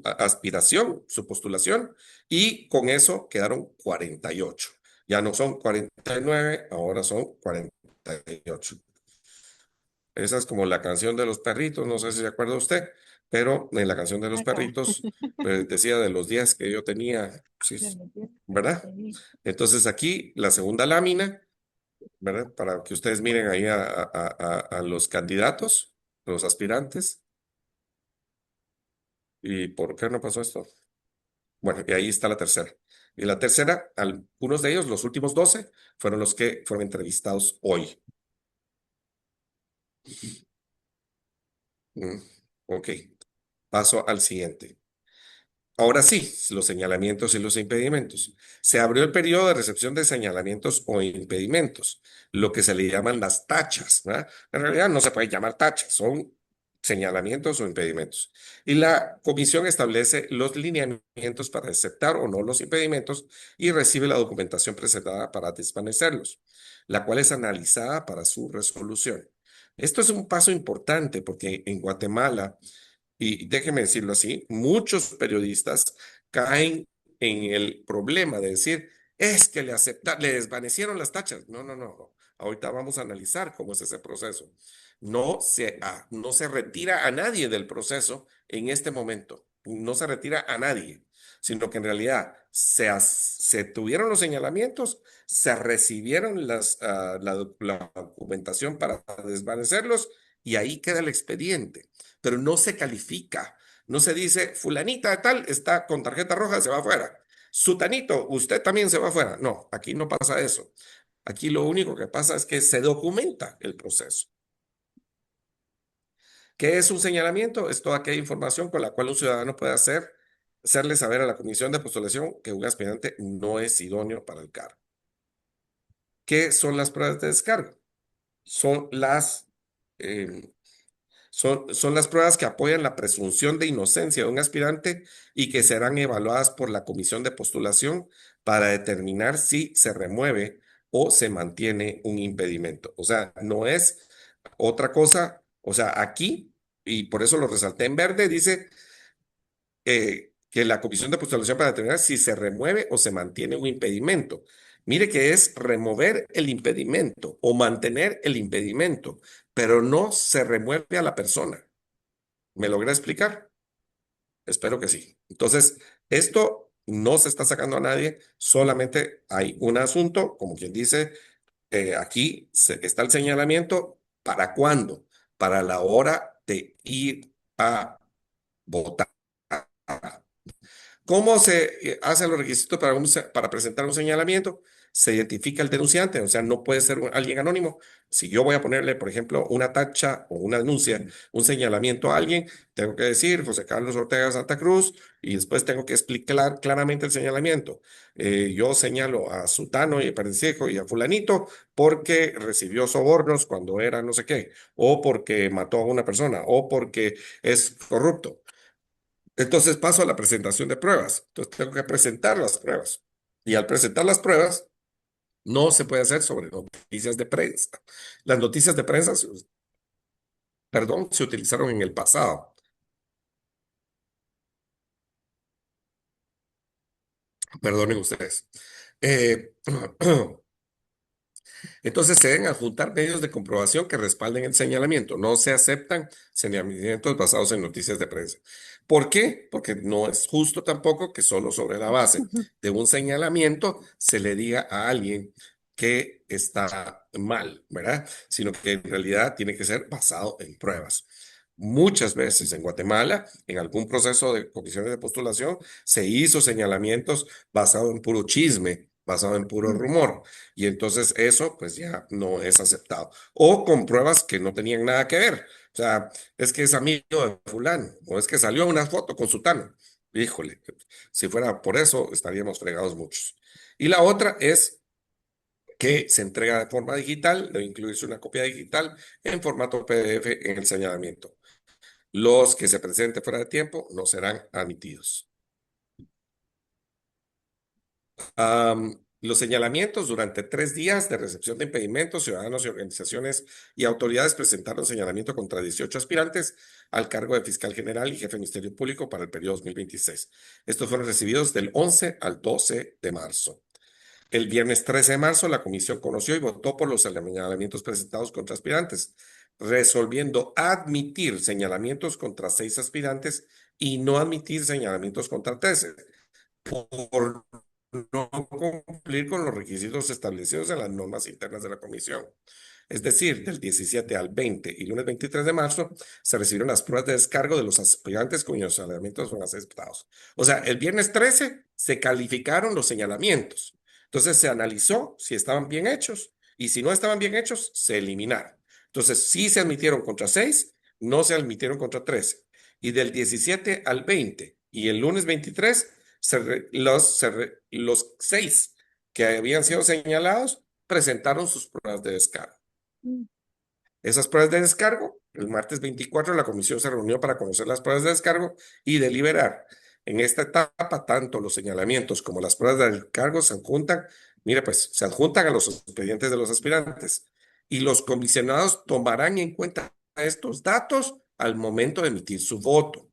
aspiración, su postulación y con eso quedaron 48. Ya no son 49, ahora son 48. Esa es como la canción de los perritos, no sé si se acuerda usted, pero en la canción de los Acá, perritos, pues decía de los días que yo tenía, sí, de los 10 ¿verdad? pedí. Entonces aquí la segunda lámina, ¿verdad? Para que ustedes miren ahí a los candidatos, los aspirantes. ¿Y por qué no pasó esto? Bueno, y ahí está la tercera. Y la tercera, algunos de ellos, los últimos 12, fueron los que fueron entrevistados hoy. Mm, ok, paso al siguiente. Ahora sí, los señalamientos y los impedimentos. Se abrió el periodo de recepción de señalamientos o impedimentos, lo que se le llaman las tachas, ¿verdad? En realidad no se puede llamar tachas, son señalamientos o impedimentos. Y la comisión establece los lineamientos para aceptar o no los impedimentos y recibe la documentación presentada para desvanecerlos, la cual es analizada para su resolución. Esto es un paso importante porque en Guatemala, y déjeme decirlo así, muchos periodistas caen en el problema de decir, es que le desvanecieron las tachas. No, no, no, no. Ahorita vamos a analizar cómo es ese proceso. No se retira a nadie del proceso en este momento. No se retira a nadie, sino que en realidad se tuvieron los señalamientos, se recibieron la documentación para desvanecerlos y ahí queda el expediente, pero no se califica. No se dice, fulanita de tal está con tarjeta roja, se va afuera. Sutanito, usted también se va afuera. No, aquí no pasa eso. Aquí lo único que pasa es que se documenta el proceso. ¿Qué es un señalamiento? Es toda aquella información con la cual un ciudadano puede hacerle saber a la comisión de postulación que un aspirante no es idóneo para el cargo. ¿Qué son las pruebas de descargo? Son eh, son las pruebas que apoyan la presunción de inocencia de un aspirante y que serán evaluadas por la comisión de postulación para determinar si se remueve o se mantiene un impedimento. O sea, no es otra cosa. O sea, aquí, y por eso lo resalté en verde, dice que la comisión de postulación para determinar si se remueve o se mantiene un impedimento. Mire que es remover el impedimento o mantener el impedimento, pero no se remueve a la persona. ¿Me logré explicar? Espero que sí. Entonces, esto no se está sacando a nadie, solamente hay un asunto, como quien dice, aquí está el señalamiento, ¿para cuándo? Para la hora de ir a votar. ¿Cómo se hacen los requisitos para presentar un señalamiento? Se identifica el denunciante, o sea, no puede ser alguien anónimo. Si yo voy a ponerle, por ejemplo, una tacha o una denuncia, un señalamiento a alguien, tengo que decir José Carlos Ortega Santa Cruz y después tengo que explicar claramente el señalamiento. Yo señalo a Sutano y a Perencejo y a Fulanito porque recibió sobornos cuando era no sé qué, o porque mató a una persona, o porque es corrupto. Entonces paso a la presentación de pruebas. Entonces tengo que presentar las pruebas. Y al presentar las pruebas, no se puede hacer sobre noticias de prensa. Las noticias de prensa, perdón, se utilizaron en el pasado. Perdonen ustedes. Eh, Entonces se deben adjuntar medios de comprobación que respalden el señalamiento. No se aceptan señalamientos basados en noticias de prensa. ¿Por qué? Porque no es justo tampoco que solo sobre la base de un señalamiento se le diga a alguien que está mal, ¿verdad? Sino que en realidad tiene que ser basado en pruebas. Muchas veces en Guatemala, en algún proceso de comisiones de postulación, se hizo señalamientos basado en puro chisme, basado en puro rumor. Y entonces eso pues ya no es aceptado. O con pruebas que no tenían nada que ver. O sea, es que es amigo de fulano, o es que salió una foto con sutano. Híjole, si fuera por eso estaríamos fregados muchos. Y la otra es que se entrega de forma digital, debe incluirse una copia digital en formato PDF en el señalamiento. Los que se presenten fuera de tiempo no serán admitidos. Los señalamientos durante 3 días de recepción de impedimentos, ciudadanos y organizaciones y autoridades presentaron señalamiento contra 18 aspirantes al cargo de fiscal general y jefe de Ministerio Público para el periodo 2026. Estos fueron recibidos del 11 al 12 de marzo. El viernes 13 de marzo, la comisión conoció y votó por los señalamientos presentados contra aspirantes. resolviendo admitir señalamientos contra 6 aspirantes y no admitir señalamientos contra 13 por no cumplir con los requisitos establecidos en las normas internas de la comisión. Es decir, del 17 al 20 y lunes 23 de marzo se recibieron las pruebas de descargo de los aspirantes cuyos señalamientos fueron aceptados. O sea, el viernes 13 se calificaron los señalamientos. Entonces se analizó si estaban bien hechos y si no estaban bien hechos, se eliminaron. Entonces, sí se admitieron contra 6, no se admitieron contra 13. Y del 17 al 20 y el lunes 23, los 6 que habían sido señalados presentaron sus pruebas de descargo. Esas pruebas de descargo, el martes 24 la comisión se reunió para conocer las pruebas de descargo y deliberar. En esta etapa, tanto los señalamientos como las pruebas de descargo se adjuntan, mire pues, se adjuntan a los expedientes de los aspirantes y los comisionados tomarán en cuenta estos datos al momento de emitir su voto.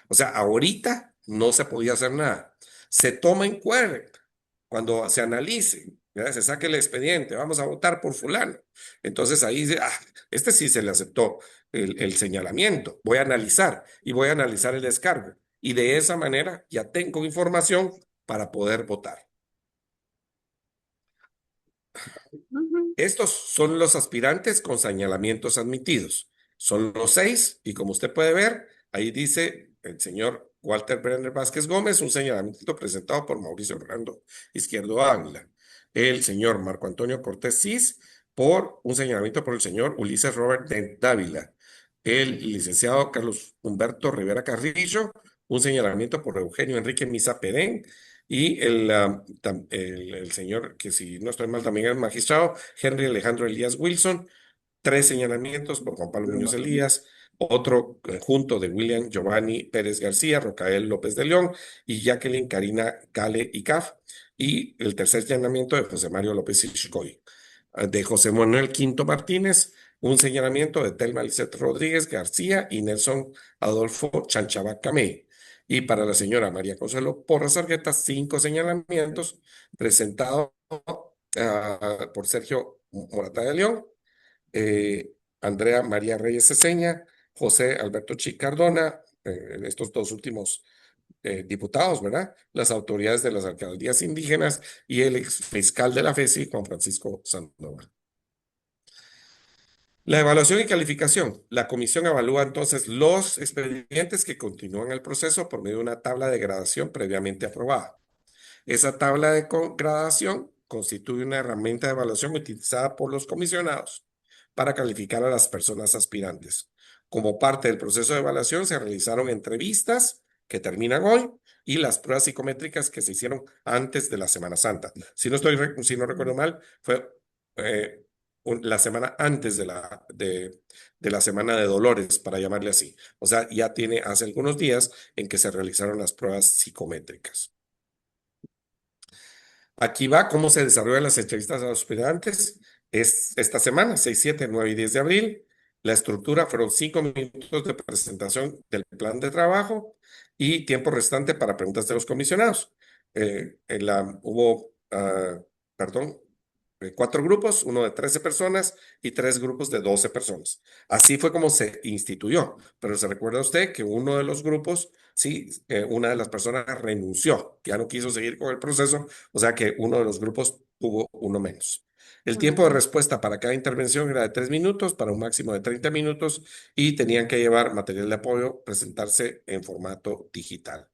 O sea, ahorita no se podía hacer nada. Se toma en cuenta cuando se analice, ¿verdad? Se saque el expediente, vamos a votar por fulano. Entonces ahí dice, este sí se le aceptó el señalamiento. Voy a analizar y voy a analizar el descargo. Y de esa manera ya tengo información para poder votar. Ujú. Estos son los aspirantes con señalamientos admitidos. Son los 6 y como usted puede ver, ahí dice el señor Walter Brenner Vázquez Gómez, un señalamiento presentado por Mauricio Orlando Izquierdo Ávila. El señor Marco Antonio Cortés Cis por un señalamiento por el señor Ulises Robert Dávila. El licenciado Carlos Humberto Rivera Carrillo, un señalamiento por Eugenio Enrique Misa Perén y el señor, que si no estoy mal también es magistrado, Henry Alejandro Elías Wilson, 3 señalamientos por Juan Pablo Muñoz Elías, otro junto de William Giovanni Pérez García, Rocael López de León y Jacqueline Karina Gale y Caf, y el tercer señalamiento de José Mario López Ischcoy. De José Manuel Quinto Martínez, un señalamiento de Telma Lisset Rodríguez García y Nelson Adolfo Chanchaba Camé. Y para la señora María Consuelo Porras Argueta, 5 señalamientos presentados por Sergio Morata de León, Andrea María Reyes Ceseña, José Alberto Chicardona, en estos dos últimos diputados, ¿verdad? Las autoridades de las alcaldías indígenas y el ex fiscal de la FESI, Juan Francisco Sandoval. La evaluación y calificación. La comisión evalúa entonces los expedientes que continúan el proceso por medio de una tabla de gradación previamente aprobada. Esa tabla de gradación constituye una herramienta de evaluación utilizada por los comisionados para calificar a las personas aspirantes. Como parte del proceso de evaluación se realizaron entrevistas que terminan hoy y las pruebas psicométricas que se hicieron antes de la Semana Santa. Si no recuerdo mal, fue eh, la semana antes de la Semana de Dolores, para llamarle así. O sea, ya tiene hace algunos días en que se realizaron las pruebas psicométricas. Aquí va cómo se desarrollan las entrevistas a los aspirantes. Es esta semana, 6, 7, 9 y 10 de abril. La estructura fueron 5 minutos de presentación del plan de trabajo y tiempo restante para preguntas de los comisionados. Hubo, perdón, 4 grupos, uno de 13 personas y 3 grupos de 12 personas. Así fue como se instituyó, pero se recuerda usted que uno de los grupos, sí, una de las personas renunció, ya no quiso seguir con el proceso, o sea que uno de los grupos tuvo uno menos. El tiempo de respuesta para cada intervención era de 3 minutos, para un máximo de 30 minutos, y tenían que llevar material de apoyo, presentarse en formato digital.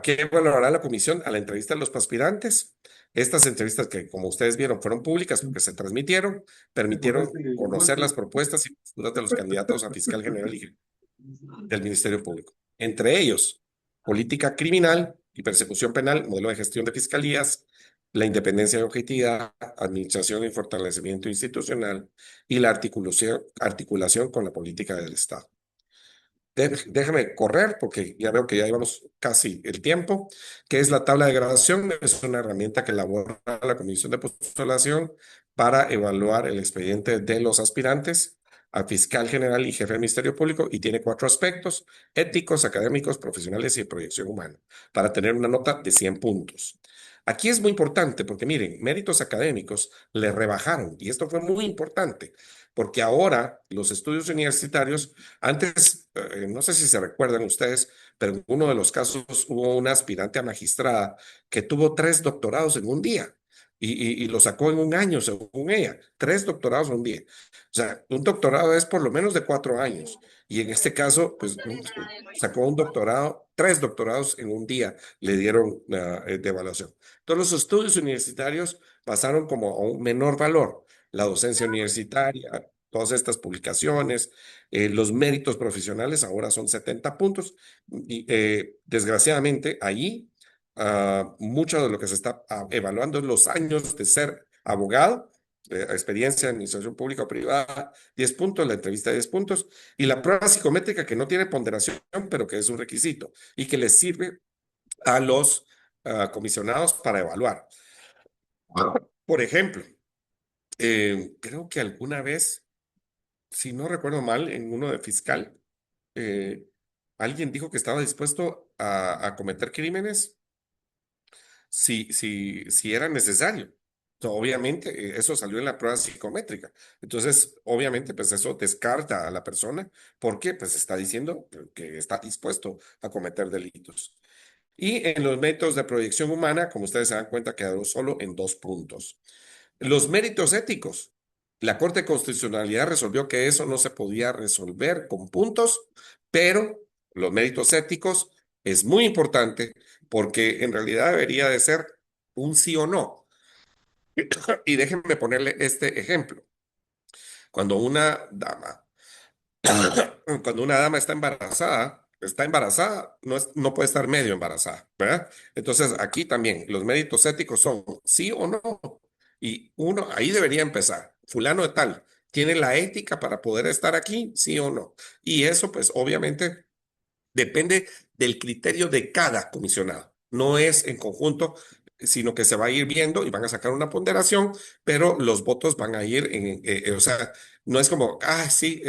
¿Qué valorará la comisión a la entrevista de los aspirantes? Estas entrevistas que, como ustedes vieron, fueron públicas porque se transmitieron, permitieron conocer las propuestas y posturas de los candidatos a fiscal general y del Ministerio Público. Entre ellos, política criminal y persecución penal, modelo de gestión de fiscalías, la independencia y objetividad, administración y fortalecimiento institucional y la articulación con la política del Estado. Déjame correr porque ya veo que ya llevamos casi el tiempo. ¿Qué es la tabla de gradación? Es una herramienta que elabora la Comisión de Postulación para evaluar el expediente de los aspirantes. a fiscal general y jefe del Ministerio Público y tiene 4 aspectos: éticos, académicos, profesionales y de proyección humana, para tener una nota de 100 puntos. Aquí es muy importante porque miren, méritos académicos le rebajaron y esto fue muy importante porque ahora los estudios universitarios, antes, no sé si se recuerdan ustedes, pero en uno de los casos hubo una aspirante a magistrada que tuvo 3 doctorados en un día y lo sacó en un año, según ella, 3 doctorados en un día. O sea, un doctorado es por lo menos de 4 años y en este caso, pues sacó un doctorado, 3 doctorados en un día le dieron de evaluación. Todos los estudios universitarios pasaron como a un menor valor. La docencia universitaria, todas estas publicaciones, los méritos profesionales ahora son 70 puntos. Y desgraciadamente, allí mucho de lo que se está evaluando es los años de ser abogado, experiencia en administración pública o privada, 10 puntos, la entrevista 10 puntos, y la prueba psicométrica que no tiene ponderación, pero que es un requisito y que les sirve a los comisionados para evaluar. Por ejemplo, creo que alguna vez, si no recuerdo mal, en uno de fiscal, eh, alguien dijo que estaba dispuesto a cometer crímenes si era necesario. Obviamente, eso salió en la prueba psicométrica. Entonces, obviamente, pues eso descarta a la persona porque pues está diciendo que está dispuesto a cometer delitos. Y en los métodos de proyección humana, como ustedes se dan cuenta, quedaron solo en 2 puntos. Los méritos éticos. La Corte de Constitucionalidad resolvió que eso no se podía resolver con puntos, pero los méritos éticos es muy importante porque en realidad debería de ser un sí o no. Y déjenme ponerle este ejemplo. Cuando una dama, cuando una dama está embarazada, no puede estar medio embarazada, ¿verdad? Entonces aquí también los méritos éticos son sí o no. Y uno ahí debería empezar. Fulano de tal, ¿tiene la ética para poder estar aquí? Sí o no. Y eso pues obviamente depende del criterio de cada comisionado. No es en conjunto, sino que se va a ir viendo y van a sacar una ponderación, pero los votos van a ir o sea, no es como, sí,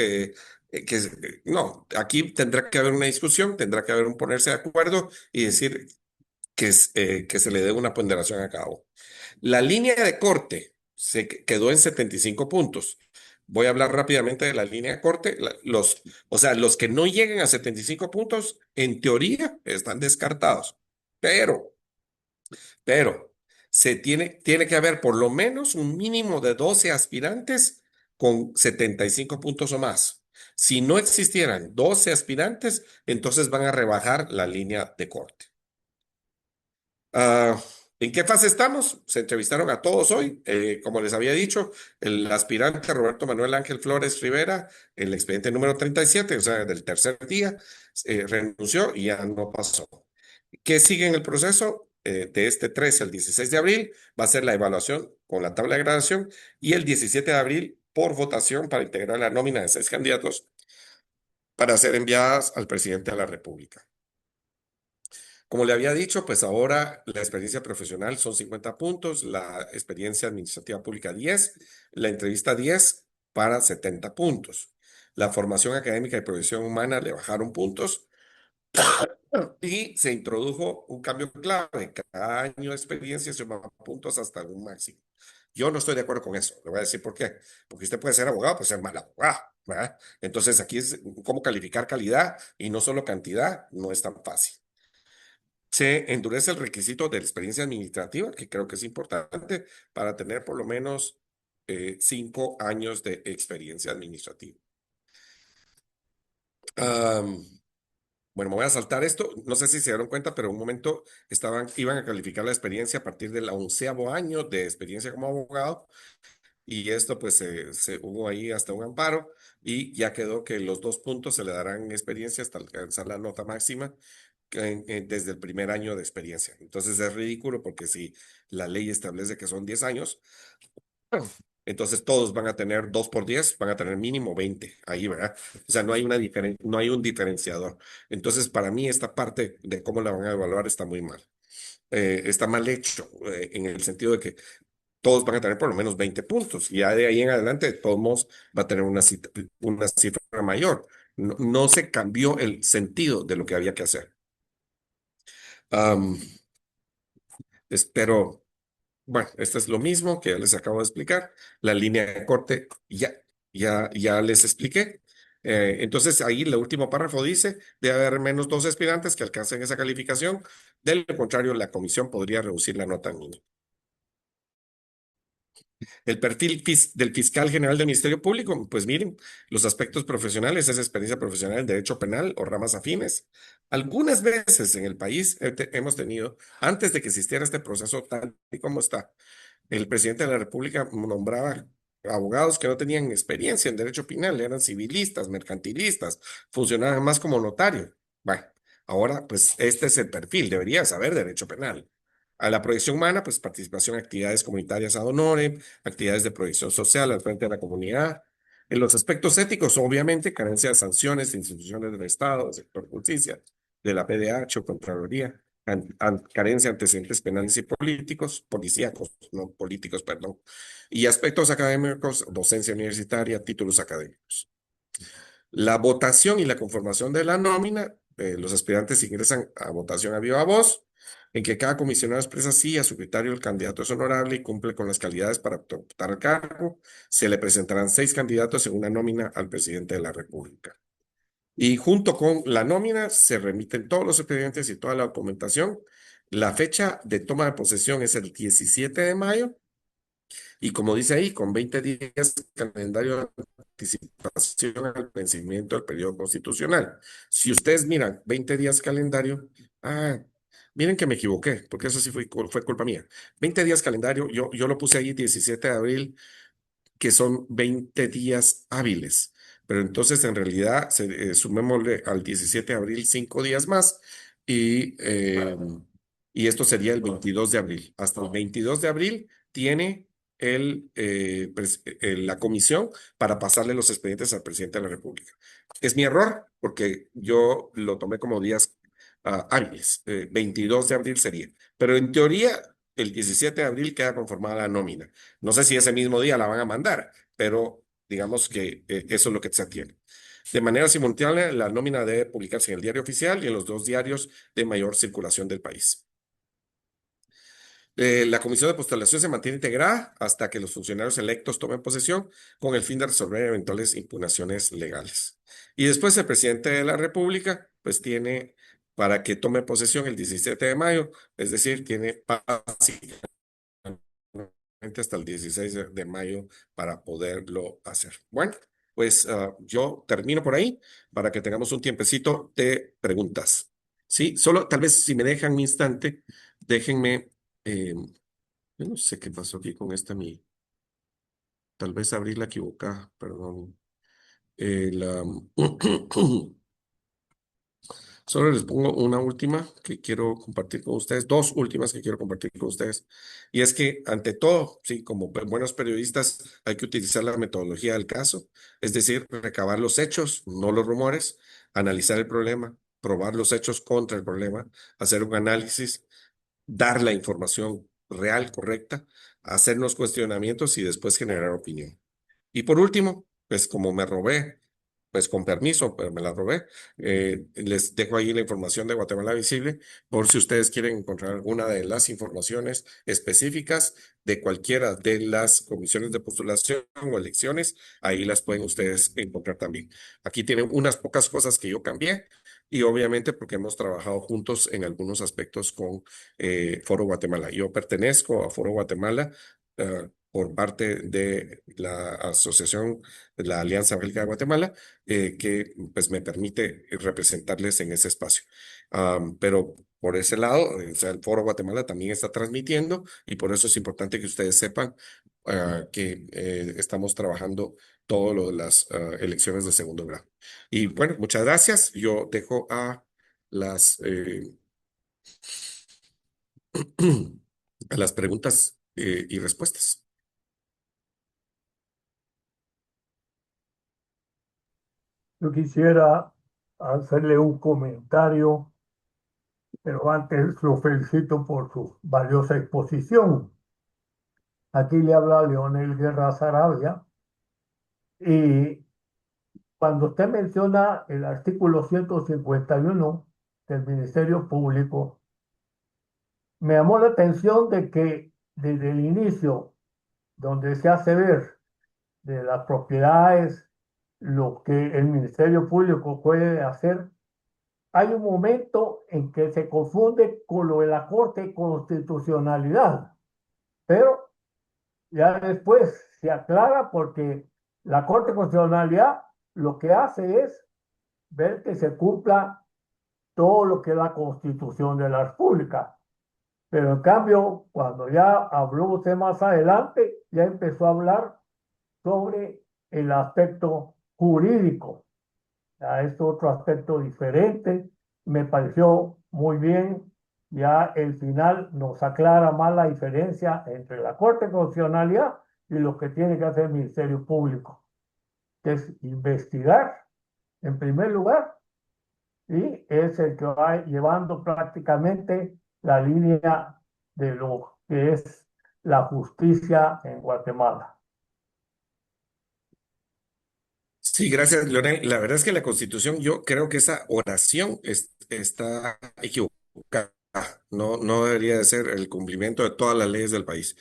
no, aquí tendrá que haber una discusión, tendrá que haber un ponerse de acuerdo y decir que se le dé una ponderación a cada uno. La línea de corte quedó en 75 puntos. Voy a hablar rápidamente de la línea de corte. O sea, los que no lleguen a 75 puntos, en teoría, están descartados. Pero, pero, tiene que haber por lo menos un mínimo de 12 aspirantes con 75 puntos o más. Si no existieran 12 aspirantes, entonces van a rebajar la línea de corte. Ah, ¿En qué fase estamos? Se entrevistaron a todos hoy. Como les había dicho, el aspirante Roberto Manuel Ángel Flores Rivera, el expediente número 37, o sea, del tercer día, renunció y ya no pasó. ¿Qué sigue en el proceso? De este 13 al 16 de abril va a ser la evaluación con la tabla de gradación y el 17 de abril por votación para integrar la nómina de 6 candidatos para ser enviadas al presidente de la República. Como le había dicho, pues ahora la experiencia profesional son 50 puntos, la experiencia administrativa pública 10, la entrevista 10 para 70 puntos. La formación académica y proyección humana le bajaron puntos y se introdujo un cambio clave. Cada año de experiencia se suma puntos hasta un máximo. Yo no estoy de acuerdo con eso. Le voy a decir por qué. Porque usted puede ser abogado, puede ser mal abogado, ¿verdad? Entonces aquí es cómo calificar calidad y no solo cantidad, no es tan fácil. Se endurece el requisito de la experiencia administrativa, que creo que es importante para tener por lo menos 5 años de experiencia administrativa. Am, bueno, me voy a saltar esto. No sé si se dieron cuenta, pero en un momento iban a calificar la experiencia a partir del 11.º año de experiencia como abogado. Y esto pues se hubo ahí hasta un amparo y ya quedó que los 2 puntos se le darán experiencia hasta alcanzar la nota máxima desde el primer año de experiencia. Entonces es ridículo porque si la ley establece que son 10 años, entonces todos van a tener 2 por 10, van a tener mínimo 20 ahí, ¿verdad? O sea, no hay un diferenciador. Entonces, para mí esta parte de cómo la van a evaluar está muy mal. Está mal hecho en el sentido de que todos van a tener por lo menos 20 puntos. Y ya de ahí en adelante, de todos modos, va a tener una cifra mayor. No, no se cambió el sentido de lo que había que hacer. Am, Espero, bueno, esto es lo mismo que ya les acabo de explicar. La línea de corte ya les expliqué. Entonces, ahí el último párrafo dice, debe haber menos dos aspirantes que alcancen esa calificación. De lo contrario, la comisión podría reducir la nota mínima. El perfil del fiscal general del Ministerio Público, pues miren, los aspectos profesionales es experiencia profesional en derecho penal o ramas afines. Algunas veces en el país hemos tenido, antes de que existiera este proceso tal y como está, el presidente de la República nombraba abogados que no tenían experiencia en derecho penal, eran civilistas, mercantilistas, funcionaban más como notario. Bueno, ahora pues este es el perfil, debería saber derecho penal. A la proyección humana, pues participación en actividades comunitarias ad honorem, actividades de proyección social al frente de la comunidad. En los aspectos éticos, obviamente, carencia de sanciones de instituciones del Estado, del sector de justicia, de la PDH o Contraloría, carencia de antecedentes penales y políticos, policíacos, no políticos, perdón, y aspectos académicos, docencia universitaria, títulos académicos. La votación y la conformación de la nómina, los aspirantes ingresan a votación a viva voz, en que cada comisionado expresa sí a su criterio el candidato es honorable y cumple con las calidades para optar al cargo. Se le presentarán 6 candidatos en una nómina al presidente de la República. Y junto con la nómina se remiten todos los expedientes y toda la documentación. La fecha de toma de posesión es el 17 de mayo y como dice ahí, con 20 días calendario de anticipación al vencimiento del periodo constitucional. Si ustedes miran 20 días calendario, miren que me equivoqué, porque eso sí fue culpa mía. 20 días calendario, yo lo puse ahí 17 de abril, que son 20 días hábiles. Pero entonces en realidad sumémosle al 17 de abril 5 días más y, eh, y esto sería el 22 de abril. Hasta el 22 de abril tiene la comisión para pasarle los expedientes al presidente de la República. Es mi error porque yo lo tomé como días hábiles. 22 de abril sería. Pero en teoría, el 17 de abril queda conformada la nómina. No sé si ese mismo día la van a mandar, pero digamos que eso es lo que se atiene. De manera simultánea, la nómina debe publicarse en el diario oficial y en los dos diarios de mayor circulación del país. La comisión de postulación se mantiene integrada hasta que los funcionarios electos tomen posesión con el fin de resolver eventuales impugnaciones legales. Y después el presidente de la República, pues tiene para que tome posesión el 17 de mayo, es decir, tiene básicamente hasta el 16 de mayo para poderlo hacer. Bueno, pues yo termino por ahí para que tengamos un tiempecito de preguntas. Sí, solo tal vez si me dejan un instante, déjenme, eh, yo no sé qué pasó aquí con esta mi, tal vez abrí la equivocada, perdón. La, Solo les pongo una última que quiero compartir con ustedes, dos últimas que quiero compartir con ustedes. Y es que, ante todo, sí, como buenos periodistas, hay que utilizar la metodología del caso, es decir, recabar los hechos, no los rumores, analizar el problema, probar los hechos contra el problema, hacer un análisis, dar la información real, correcta, hacernos cuestionamientos y después generar opinión. Y por último, pues como me robé, pues con permiso, pero me la robé, les dejo ahí la información de Guatemala Visible por si ustedes quieren encontrar alguna de las informaciones específicas de cualquiera de las comisiones de postulación o elecciones, ahí las pueden ustedes encontrar también. Aquí tienen unas pocas cosas que yo cambié y obviamente porque hemos trabajado juntos en algunos aspectos con Foro Guatemala. Yo pertenezco a Foro Guatemala. Por parte de la Asociación de la Alianza Evangélica de Guatemala, que pues me permite representarles en ese espacio. Pero por ese lado, o sea, el Foro Guatemala también está transmitiendo y por eso es importante que ustedes sepan que estamos trabajando todo lo de las elecciones de segundo grado. Y bueno, muchas gracias. Yo dejo a las, a las preguntas y respuestas. Yo quisiera hacerle un comentario, pero antes lo felicito por su valiosa exposición. Aquí le habla Leonel Guerra Saravia. Y cuando usted menciona el artículo 151 del Ministerio Público, me llamó la atención de que desde el inicio, donde se hace ver de las propiedades, lo que el Ministerio Público puede hacer, hay un momento en que se confunde con lo de la Corte de Constitucionalidad, pero ya después se aclara porque la Corte de Constitucionalidad lo que hace es ver que se cumpla todo lo que es la Constitución de la República. Pero en cambio, cuando ya habló usted más adelante, ya empezó a hablar sobre el aspecto jurídico. Ya es otro aspecto diferente. Me pareció muy bien. Ya el final nos aclara más la diferencia entre la Corte de Constitucionalidad y lo que tiene que hacer el Ministerio Público, que es investigar en primer lugar y es el que va llevando prácticamente la línea de lo que es la justicia en Guatemala. Sí, gracias, Leonel. La verdad es que la Constitución, yo creo que esa oración está equivocada. No, no debería de ser el cumplimiento de todas las leyes del país.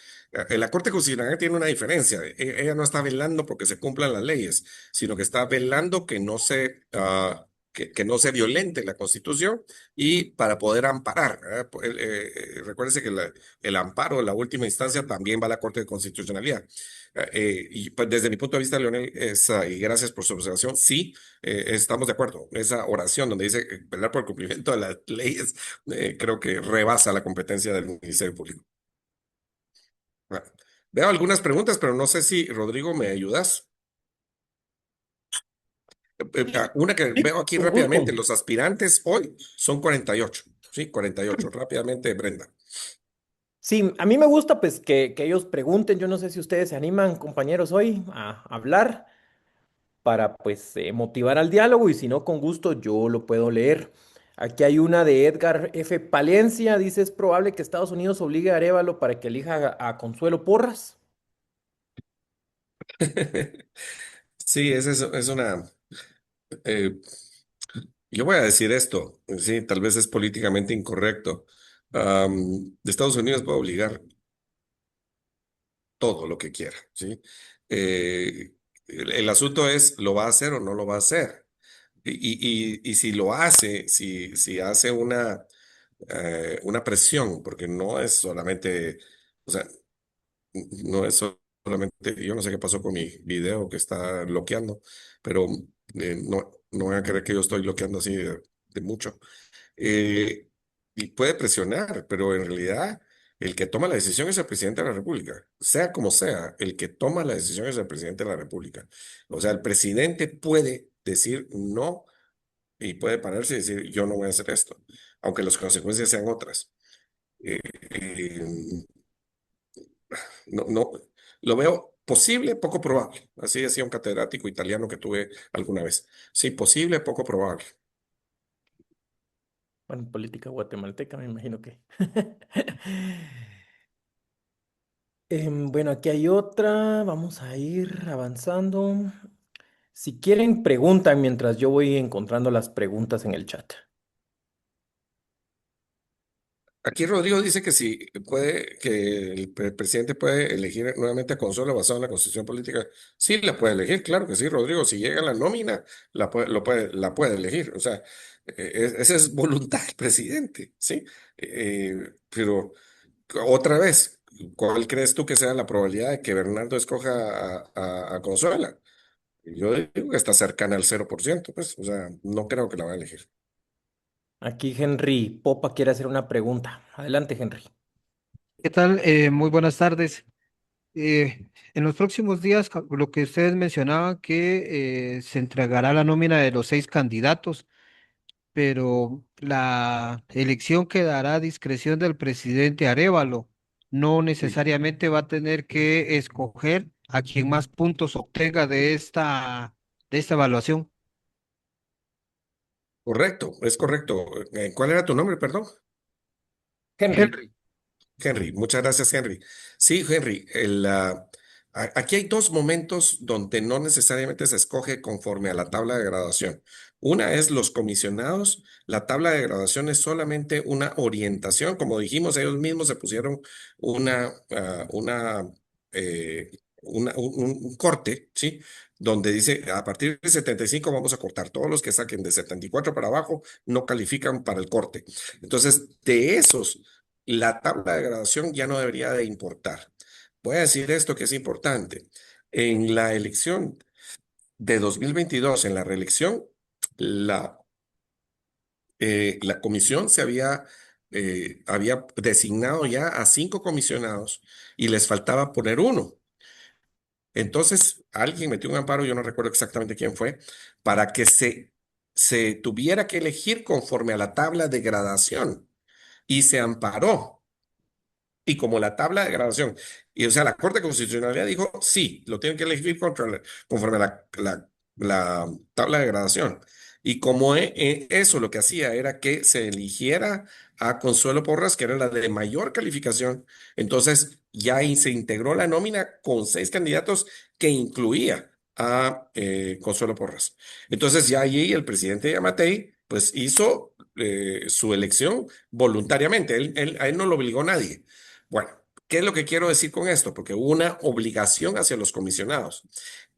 La Corte Constitucional tiene una diferencia. Ella no está velando porque se cumplan las leyes, sino que está velando que no que no se violente la Constitución y para poder amparar. ¿Verdad? Recuérdese que el amparo, en la última instancia, también va a la Corte de Constitucionalidad. Y pues, desde mi punto de vista, Leonel, y gracias por su observación, sí, estamos de acuerdo. Esa oración donde dice velar por el cumplimiento de las leyes, creo que rebasa la competencia del Ministerio Público. Bueno, veo algunas preguntas, pero no sé si, Rodrigo, me ayudas. Una que Sí, veo aquí con rápidamente, gusto. los aspirantes hoy son 48. Sí, 48. Rápidamente, Brenda. Sí, a mí me gusta pues que ellos pregunten. Yo no sé si ustedes se animan, compañeros, hoy a hablar para pues motivar al diálogo y si no, con gusto yo lo puedo leer. Aquí hay una de Edgar F. Palencia, dice, es probable que Estados Unidos obligue a Arévalo para que elija a Consuelo Porras. Sí, es una... eh, yo voy a decir esto, sí, tal vez es políticamente incorrecto. Estados Unidos va a obligar todo lo que quiera, ¿sí? El asunto es, ¿lo va a hacer o no lo va a hacer? Y si lo hace, si hace una presión, porque no es solamente, o sea, no es solamente, yo no sé qué pasó con mi video que está bloqueando, pero no voy a creer que yo estoy bloqueando así de mucho. Eh, y puede presionar, pero en realidad el que toma la decisión es el presidente de la República. Sea como sea, el que toma la decisión es el presidente de la República. O sea, el presidente puede decir no y puede pararse y decir yo no voy a hacer esto, aunque las consecuencias sean otras. Eh, eh, no, no, lo veo posible, poco probable. Así decía un catedrático italiano que tuve alguna vez. Sí, posible, poco probable. Bueno, política guatemalteca, me imagino que. Bueno, aquí hay otra. Vamos a ir avanzando. Si quieren, preguntan mientras yo voy encontrando las preguntas en el chat. Aquí Rodrigo dice que si puede, que el presidente puede elegir nuevamente a Consuelo basado en la constitución política. Sí, la puede elegir, claro que sí, Rodrigo. Si llega la nómina, la puede elegir. O sea, esa es voluntad del presidente, ¿sí? Pero otra vez, ¿cuál crees tú que sea la probabilidad de que Bernardo escoja a Consuela? Yo digo que está cercana al 0%, pues, o sea, no creo que la va a elegir. Aquí Henry Popa quiere hacer una pregunta. Adelante, Henry. ¿Qué tal? Muy buenas tardes. En los próximos días, lo que ustedes mencionaban, que se entregará la nómina de los 6 candidatos, pero la elección quedará a discreción del presidente Arévalo. No Sí. necesariamente va a tener que escoger a quien más puntos obtenga de esta evaluación. Correcto, es correcto. ¿Cuál era tu nombre, perdón? Henry. Henry. Henry, muchas gracias, Henry. Sí, Henry, aquí hay dos momentos donde no necesariamente se escoge conforme a la tabla de graduación. Una es los comisionados. La tabla de graduación es solamente una orientación. Como dijimos, ellos mismos se pusieron una, ah, una, un corte, ¿sí? Donde dice, a partir de 75 vamos a cortar. Todos los que saquen de 74 para abajo no califican para el corte. Entonces, de esos la tabla de graduación ya no debería de importar. Voy a decir esto que es importante. En la elección de 2022, en la reelección, la, la comisión había designado ya a 5 comisionados y les faltaba poner uno. Entonces, alguien metió un amparo, yo no recuerdo exactamente quién fue, para que se tuviera que elegir conforme a la tabla de gradación y se amparó. Y como la tabla de graduación, y o sea, la Corte Constitucional ya dijo, sí, lo tienen que elegir conforme a la tabla de graduación. Y como eso lo que hacía era que se eligiera a Consuelo Porras, que era la de mayor calificación, entonces ya ahí se integró la nómina con 6 candidatos que incluía a Consuelo Porras. Entonces ya allí el presidente Yamatei pues hizo su elección voluntariamente, a él no lo obligó nadie. Bueno, ¿qué es lo que quiero decir con esto? Porque hubo una obligación hacia los comisionados.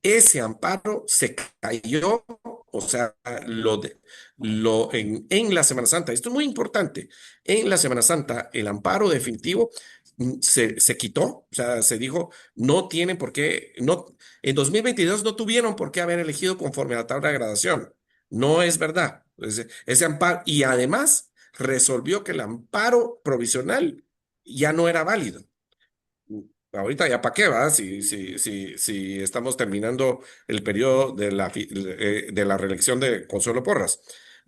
Ese amparo se cayó, o sea, en la Semana Santa. Esto es muy importante. En la Semana Santa, el amparo definitivo se quitó, o sea, se dijo, no tienen por qué, no, en 2022 no tuvieron por qué haber elegido conforme a la tabla de gradación. No es verdad. Ese amparo, y además resolvió que el amparo provisional ya no era válido. Ahorita ya para qué va, si estamos terminando el periodo de la reelección de Consuelo Porras.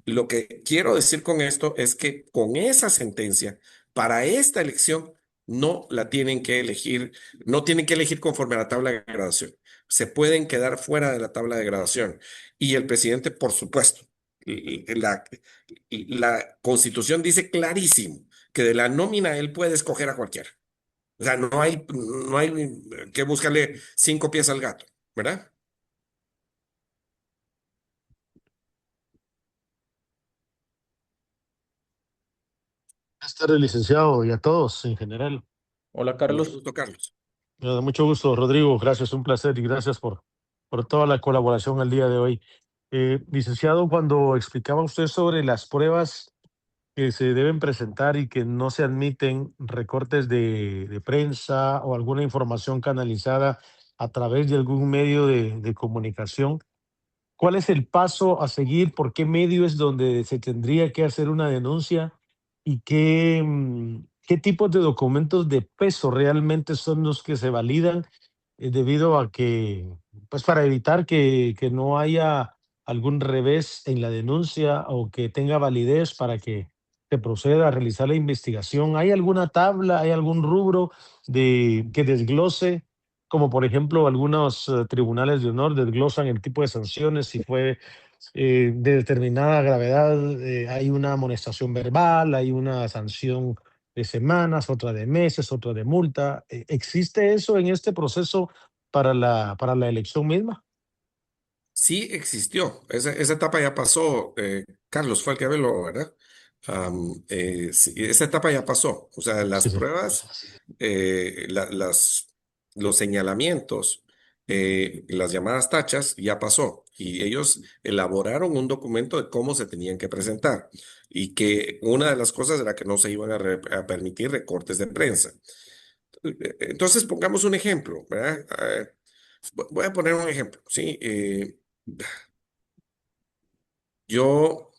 Lo que quiero decir con esto es que con esa sentencia, para esta elección, no la tienen que elegir, no tienen que elegir conforme a la tabla de gradación. Se pueden quedar fuera de la tabla de gradación. Y el presidente, por supuesto, la, la Constitución dice clarísimo que de la nómina él puede escoger a cualquiera. O sea, no hay que buscarle 5 pies al gato, ¿verdad? Buenas tardes, licenciado, y a todos en general. Hola, Mucho Carlos. gusto, Carlos. Mucho gusto, Rodrigo. Gracias, un placer y gracias por toda la colaboración el día de hoy. Licenciado, cuando explicaba usted sobre las pruebas que se deben presentar y que no se admiten recortes de prensa o alguna información canalizada a través de algún medio de comunicación, ¿cuál es el paso a seguir? ¿Por qué medio es donde se tendría que hacer una denuncia? ¿Y qué tipos de documentos de peso realmente son los que se validan debido a que, pues para evitar que no haya algún revés en la denuncia o que tenga validez para que se proceda a realizar la investigación? ¿Hay alguna tabla, hay algún rubro que desglose, como por ejemplo algunos tribunales de honor desglosan el tipo de sanciones, si fue de determinada gravedad, hay una amonestación verbal, hay una sanción de semanas, otra de meses, otra de multa? ¿Existe eso en este proceso para la elección misma? Sí existió. Esa etapa ya pasó. Carlos fue el que habló, ¿verdad? Sí, esa etapa ya pasó. O sea, las Sí, sí. pruebas, los señalamientos, las llamadas tachas, ya pasó. Y ellos elaboraron un documento de cómo se tenían que presentar. Y que una de las cosas era que no se iban a permitir recortes de prensa. Entonces, pongamos un ejemplo, ¿verdad? Voy a poner un ejemplo, ¿sí? Yo,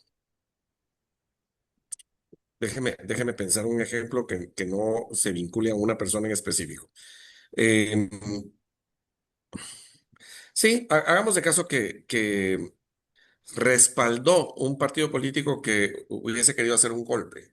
déjeme pensar un ejemplo que no se vincule a una persona en específico. Eh, sí, hagamos de caso que respaldó un partido político que hubiese querido hacer un golpe,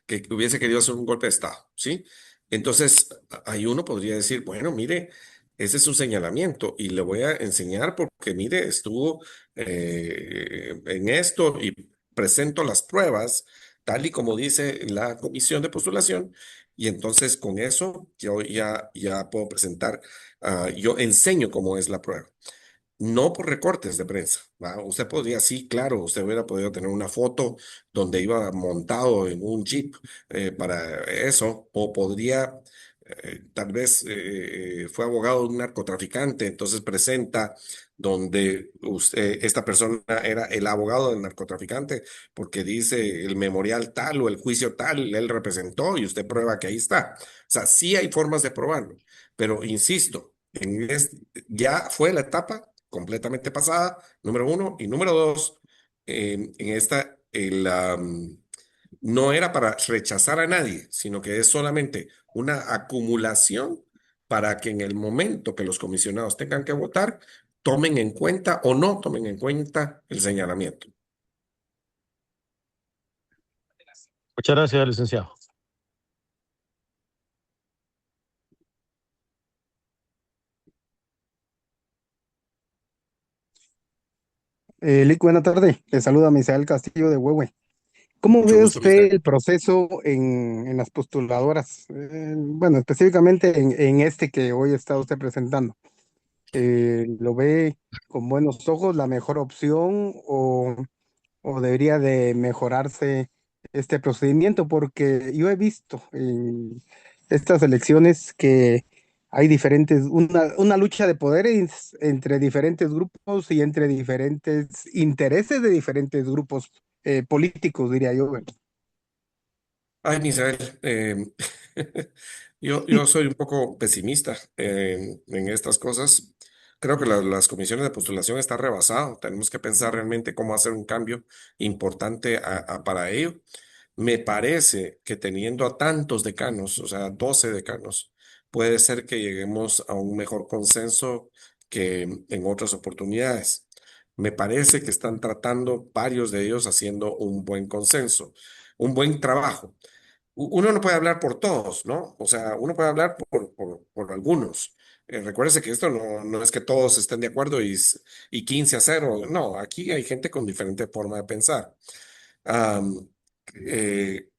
que hubiese querido hacer un golpe de Estado, ¿sí? Entonces, ahí uno podría decir, bueno, mire, ese es un señalamiento y le voy a enseñar porque, mire, estuvo en esto y presento las pruebas tal y como dice la comisión de postulación, y entonces con eso yo ya puedo presentar, yo enseño cómo es la prueba. No por recortes de prensa, ¿va? Usted podría, sí, claro, usted hubiera podido tener una foto donde iba montado en un jeep para eso, o podría, tal vez fue abogado de un narcotraficante, entonces presenta donde esta persona era el abogado del narcotraficante, porque dice el memorial tal o el juicio tal, él representó y usted prueba que ahí está. O sea, sí hay formas de probarlo, pero insisto, ya fue la etapa completamente pasada, número uno. Y número dos, en esta, no era para rechazar a nadie, sino que es solamente una acumulación para que en el momento que los comisionados tengan que votar, tomen en cuenta o no tomen en cuenta el señalamiento. Muchas gracias, licenciado. Lic, buena tarde. Le saluda Misael Castillo de Huehue. ¿Cómo Mucho ve gusto, usted mister. el proceso en las postuladoras? Bueno, específicamente en este que hoy está usted presentando. ¿Lo ve con buenos ojos la mejor opción o debería de mejorarse este procedimiento? Porque yo he visto en estas elecciones que hay una lucha de poderes entre diferentes grupos y entre diferentes intereses de diferentes grupos políticos, diría yo. Ay, Misael, yo soy un poco pesimista en estas cosas. Creo que las comisiones de postulación están rebasado. Tenemos que pensar realmente cómo hacer un cambio importante para ello. Me parece que teniendo a tantos decanos, o sea, 12 decanos, puede ser que lleguemos a un mejor consenso que en otras oportunidades. Me parece que están tratando varios de ellos haciendo un buen consenso, un buen trabajo. Uno no puede hablar por todos, ¿no? O sea, uno puede hablar por algunos. Recuérdese que esto no es que todos estén de acuerdo y 15-0. No, aquí hay gente con diferente forma de pensar. Am, eh,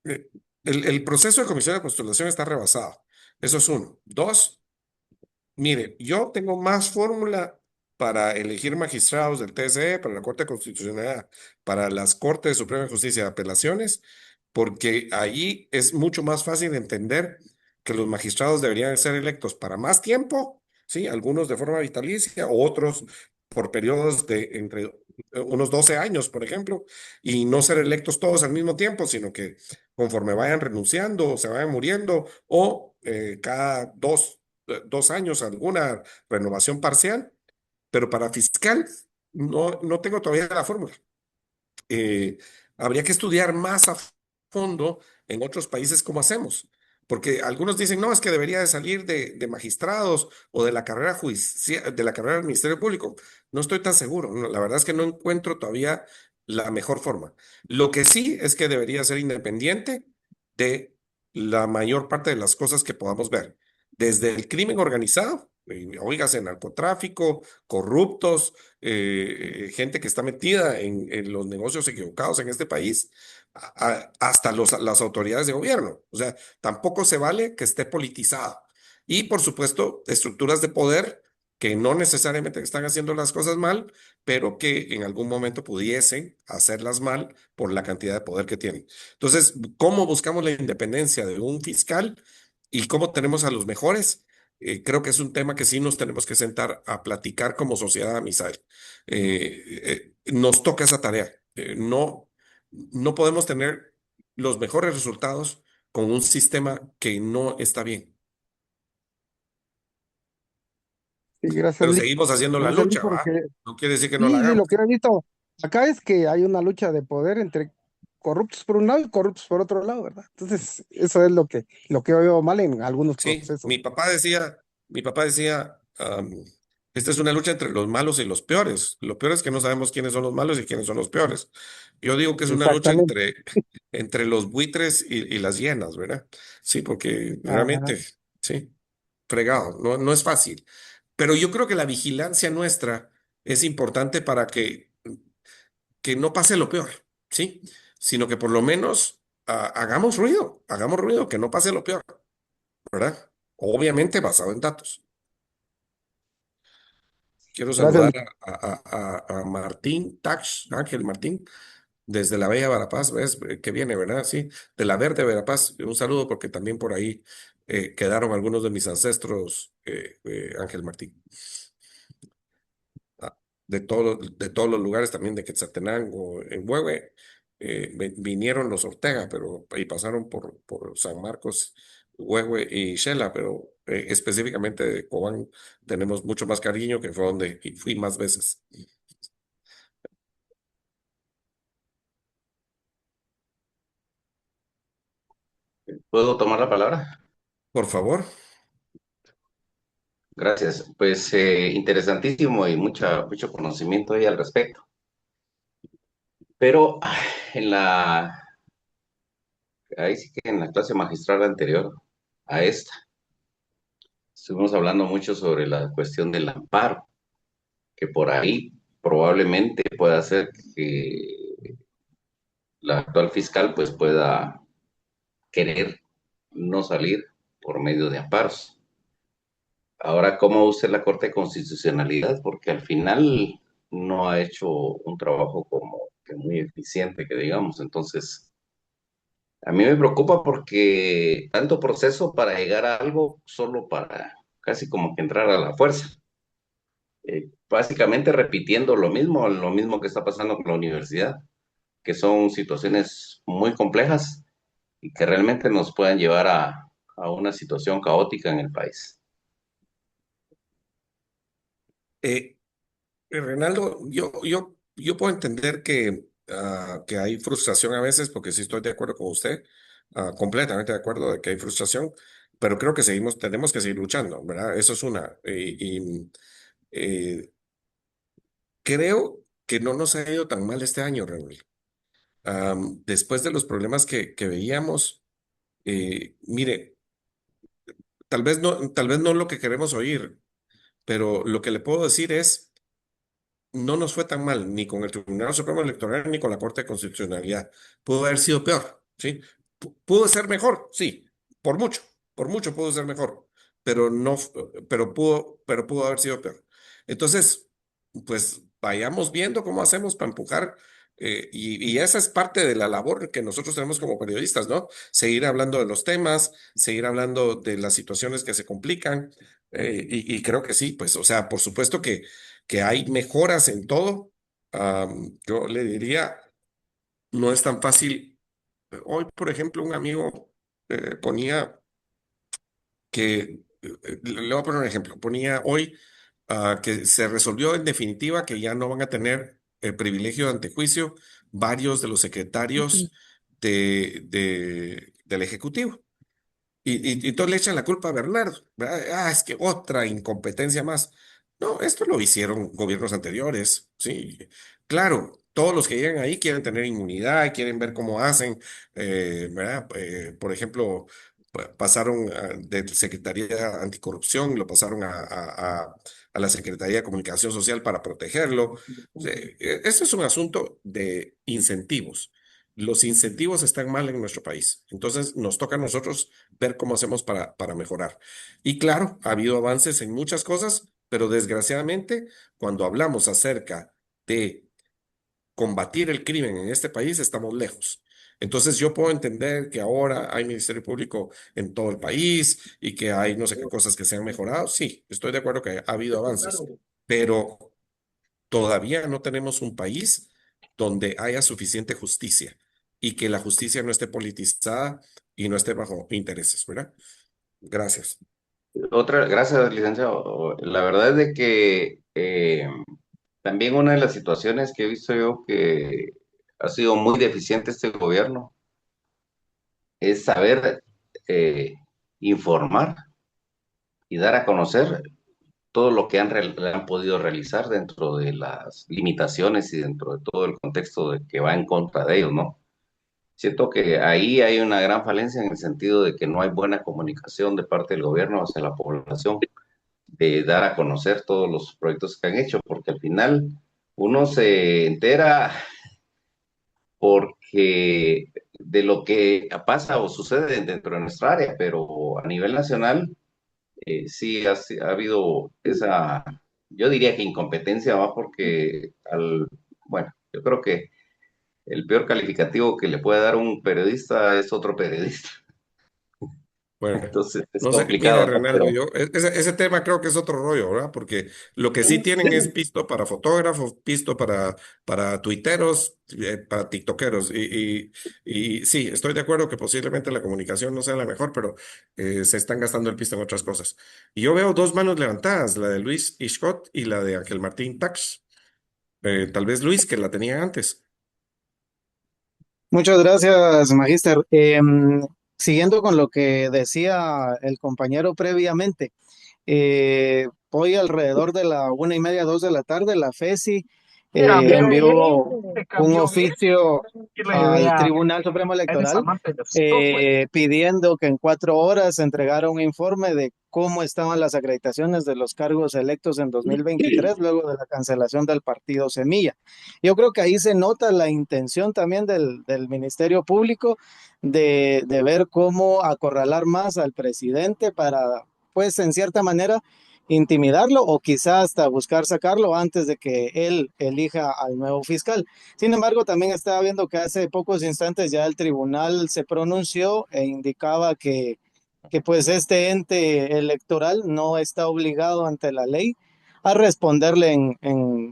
eh, el proceso de comisión de postulación está rebasado. Eso es uno. Dos, mire, yo tengo más fórmula para elegir magistrados del TSE, para la Corte Constitucional, para las Cortes de Suprema Justicia de Apelaciones, porque allí es mucho más fácil de entender que los magistrados deberían ser electos para más tiempo, ¿sí? Algunos de forma vitalicia, otros por periodos de entre unos 12 años, por ejemplo, y no ser electos todos al mismo tiempo, sino que conforme vayan renunciando, o se vayan muriendo, o cada 2 años alguna renovación parcial, pero para fiscal no tengo todavía la fórmula. eh, Habría que estudiar más a fondo en otros países cómo hacemos, porque algunos dicen, no, es que debería de salir de magistrados o de la carrera judicial, de la carrera del Ministerio Público. No estoy tan seguro, la verdad es que no encuentro todavía la mejor forma. Lo que sí es que debería ser independiente de la mayor parte de las cosas que podamos ver, desde el crimen organizado, oígase, narcotráfico, corruptos, gente que está metida en los negocios equivocados en este país, hasta las autoridades de gobierno. O sea, tampoco se vale que esté politizado. Y por supuesto, estructuras de poder que no necesariamente están haciendo las cosas mal, pero que en algún momento pudiesen hacerlas mal por la cantidad de poder que tienen. Entonces, ¿cómo buscamos la independencia de un fiscal y cómo tenemos a los mejores? Creo que es un tema que sí nos tenemos que sentar a platicar como sociedad, Misael. Nos toca esa tarea. No podemos tener los mejores resultados con un sistema que no está bien, Sí, gracias, pero Lic. seguimos haciendo la Gracias, Lic, lucha, ¿va? porque No quiere decir que no la sí, sí, hagamos. lo que he visto acá es que hay una lucha de poder entre corruptos por un lado y corruptos por otro lado, ¿verdad? Entonces, eso es lo que veo mal en algunos Sí, procesos. mi papá decía, esta es una lucha entre los malos y los peores. Lo peor es que no sabemos quiénes son los malos y quiénes son los peores. Yo digo que es una lucha Exactamente. entre los buitres y las hienas, ¿verdad? Sí, porque Ajá. realmente, sí, fregado, no es fácil. Pero yo creo que la vigilancia nuestra es importante para que no pase lo peor, ¿sí? sino que por lo menos hagamos ruido, que no pase lo peor, ¿verdad? Obviamente basado en datos. Quiero Gracias. saludar a Martín Tax, Ángel Martín, desde la Bella Verapaz, ¿ves? Que viene, ¿verdad? Sí, de la Verde Verapaz. Un saludo porque también por ahí quedaron algunos de mis ancestros, Ángel Martín. Ah, de todos los lugares también de Quetzaltenango, en Huehue, vinieron los Ortega, pero y pasaron por San Marcos, Huehue y Xela, pero específicamente de Cobán tenemos mucho más cariño, que fue donde fui más veces. ¿Puedo tomar la palabra? Por favor. Gracias. Pues interesantísimo y mucho conocimiento ahí al respecto. Pero ahí sí que en la clase magistral anterior a esta, estuvimos hablando mucho sobre la cuestión del amparo, que por ahí probablemente pueda ser que la actual fiscal pues pueda querer no salir por medio de amparos. Ahora, ¿cómo usa la Corte de Constitucionalidad? Porque al final no ha hecho un trabajo como que muy eficiente, que digamos. Entonces, a mí me preocupa porque tanto proceso para llegar a algo solo para casi como que entrar a la fuerza. Básicamente repitiendo lo mismo que está pasando con la universidad, que son situaciones muy complejas y que realmente nos pueden llevar a una situación caótica en el país. Eh, Reinaldo, yo puedo entender que hay frustración a veces, porque sí estoy de acuerdo con usted, completamente de acuerdo de que hay frustración, pero creo que tenemos que seguir luchando, ¿verdad? Eso es una. Eh, Creo que no nos ha ido tan mal este año, Raúl. Después de los problemas que veíamos, mire, tal vez no lo que queremos oír, pero lo que le puedo decir es no nos fue tan mal ni con el Tribunal Supremo Electoral ni con la Corte de Constitucionalidad. Pudo haber sido peor, ¿sí? Pudo ser mejor, sí, por mucho pudo ser mejor, pero no, pero pudo haber sido peor. Entonces, pues vayamos viendo cómo hacemos para empujar. Y esa es parte de la labor que nosotros tenemos como periodistas, ¿no? Seguir hablando de los temas, seguir hablando de las situaciones que se complican. Y creo que sí, pues, o sea, por supuesto que hay mejoras en todo. Yo le diría, no es tan fácil. Hoy, por ejemplo, un amigo ponía le voy a poner un ejemplo, ponía hoy que se resolvió en definitiva que ya no van a tener el privilegio de antejuicio varios de los secretarios del Ejecutivo. Y entonces le echan la culpa a Bernardo, ¿verdad? Es que otra incompetencia más. No, esto lo hicieron gobiernos anteriores, sí. Claro, todos los que llegan ahí quieren tener inmunidad, quieren ver cómo hacen, ¿verdad? Por ejemplo, pasaron de Secretaría Anticorrupción, lo pasaron a la Secretaría de Comunicación Social para protegerlo. Esto es un asunto de incentivos. Los incentivos están mal en nuestro país. Entonces, nos toca a nosotros ver cómo hacemos para mejorar. Y claro, ha habido avances en muchas cosas, pero desgraciadamente, cuando hablamos acerca de combatir el crimen en este país, estamos lejos. Entonces, yo puedo entender que ahora hay Ministerio Público en todo el país y que hay no sé qué cosas que se han mejorado. Sí, estoy de acuerdo que ha habido avances, pero todavía no tenemos un país donde haya suficiente justicia y que la justicia no esté politizada y no esté bajo intereses, ¿verdad? Gracias. Gracias, licenciado. La verdad es de que también una de las situaciones que he visto yo que ha sido muy deficiente este gobierno es saber eh, informar y dar a conocer todo lo que han podido realizar dentro de las limitaciones y dentro de todo el contexto de que va en contra de ellos, ¿no? Siento que ahí hay una gran falencia en el sentido de que no hay buena comunicación de parte del gobierno hacia la población, de dar a conocer todos los proyectos que han hecho, porque al final uno se entera porque de lo que pasa o sucede dentro de nuestra área, pero a nivel nacional sí ha habido esa, yo diría que incompetencia, va porque bueno, yo creo que el peor calificativo que le puede dar un periodista es otro periodista. Bueno, Entonces es no sé, mira, complicado, ¿no? Reinaldo, Pero yo, ese tema creo que es otro rollo, ¿verdad? Porque lo que sí tienen es pisto para fotógrafos, pisto para tuiteros, para tiktokeros. Y sí, estoy de acuerdo que posiblemente la comunicación no sea la mejor, pero se están gastando el pisto en otras cosas. Y yo veo dos manos levantadas, la de Luis Ishcot y la de Ángel Martín Tax. Tal vez Luis, que la tenía antes. Muchas gracias, Magister. Siguiendo con lo que decía el compañero previamente, hoy alrededor de la 1:30, 2 de la tarde, la FESI envió un oficio al Tribunal Supremo Electoral pidiendo que en 4 horas se entregara un informe de cómo estaban las acreditaciones de los cargos electos en 2023 luego de la cancelación del partido Semilla. Yo creo que ahí se nota la intención también del Ministerio Público de ver cómo acorralar más al presidente para, pues, en cierta manera, intimidarlo o quizás hasta buscar sacarlo antes de que él elija al nuevo fiscal. Sin embargo, también estaba viendo que hace pocos instantes ya el tribunal se pronunció e indicaba que pues este ente electoral no está obligado ante la ley a responderle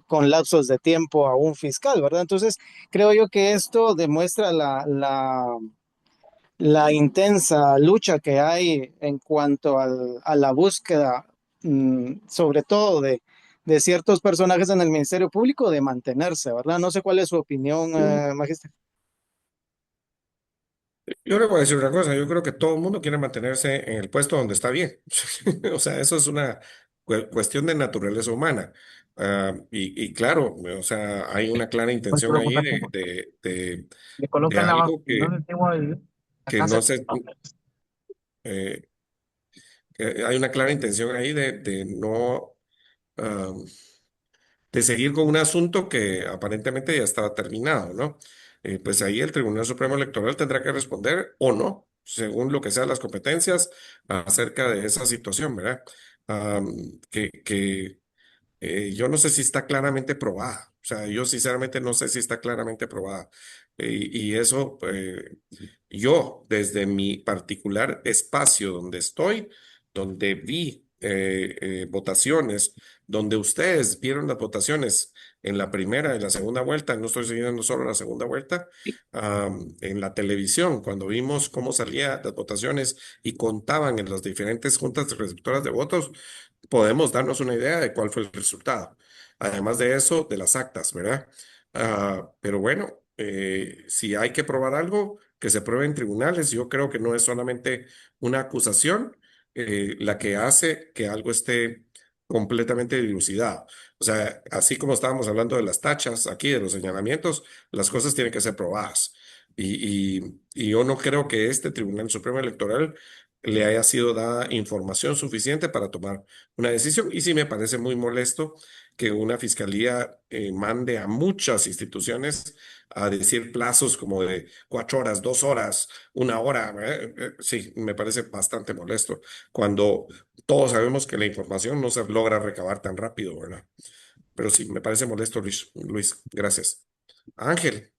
con lapsos de tiempo a un fiscal, ¿verdad? Entonces, creo yo que esto demuestra la intensa lucha que hay en cuanto a la búsqueda, sobre todo de ciertos personajes en el Ministerio Público, de mantenerse, ¿verdad? No sé cuál es su opinión, magister. Yo le voy a decir una cosa, yo creo que todo el mundo quiere mantenerse en el puesto donde está bien. O sea, eso es una cuestión de naturaleza humana. Y claro, o sea, hay una clara intención ahí de algo que no se, eh, que hay una clara intención ahí de no, ah, de seguir con un asunto que aparentemente ya estaba terminado, ¿no? Pues ahí el Tribunal Supremo Electoral tendrá que responder o no, según lo que sean las competencias acerca de esa situación, ¿verdad? Que yo no sé si está claramente probada. O sea, yo sinceramente no sé si está claramente probada. Y eso, yo desde mi particular espacio donde estoy, donde vi votaciones, donde ustedes vieron las votaciones en la primera y la segunda vuelta, no estoy siguiendo solo la segunda vuelta, en la televisión, cuando vimos cómo salían las votaciones y contaban en las diferentes juntas receptoras de votos, podemos darnos una idea de cuál fue el resultado. Además de eso, de las actas, ¿verdad? Pero bueno, si hay que probar algo, que se pruebe en tribunales. Yo creo que no es solamente una acusación la que hace que algo esté completamente dilucidado. O sea, así como estábamos hablando de las tachas aquí, de los señalamientos, las cosas tienen que ser probadas. Y yo no creo que este Tribunal Supremo Electoral le haya sido dada información suficiente para tomar una decisión. Y sí me parece muy molesto que una fiscalía mande a muchas instituciones a decir plazos como de 4 horas, 2 horas, 1 hora. Sí, me parece bastante molesto cuando todos sabemos que la información no se logra recabar tan rápido, ¿verdad? Pero sí, me parece molesto, Luis. Luis, gracias. Ángel.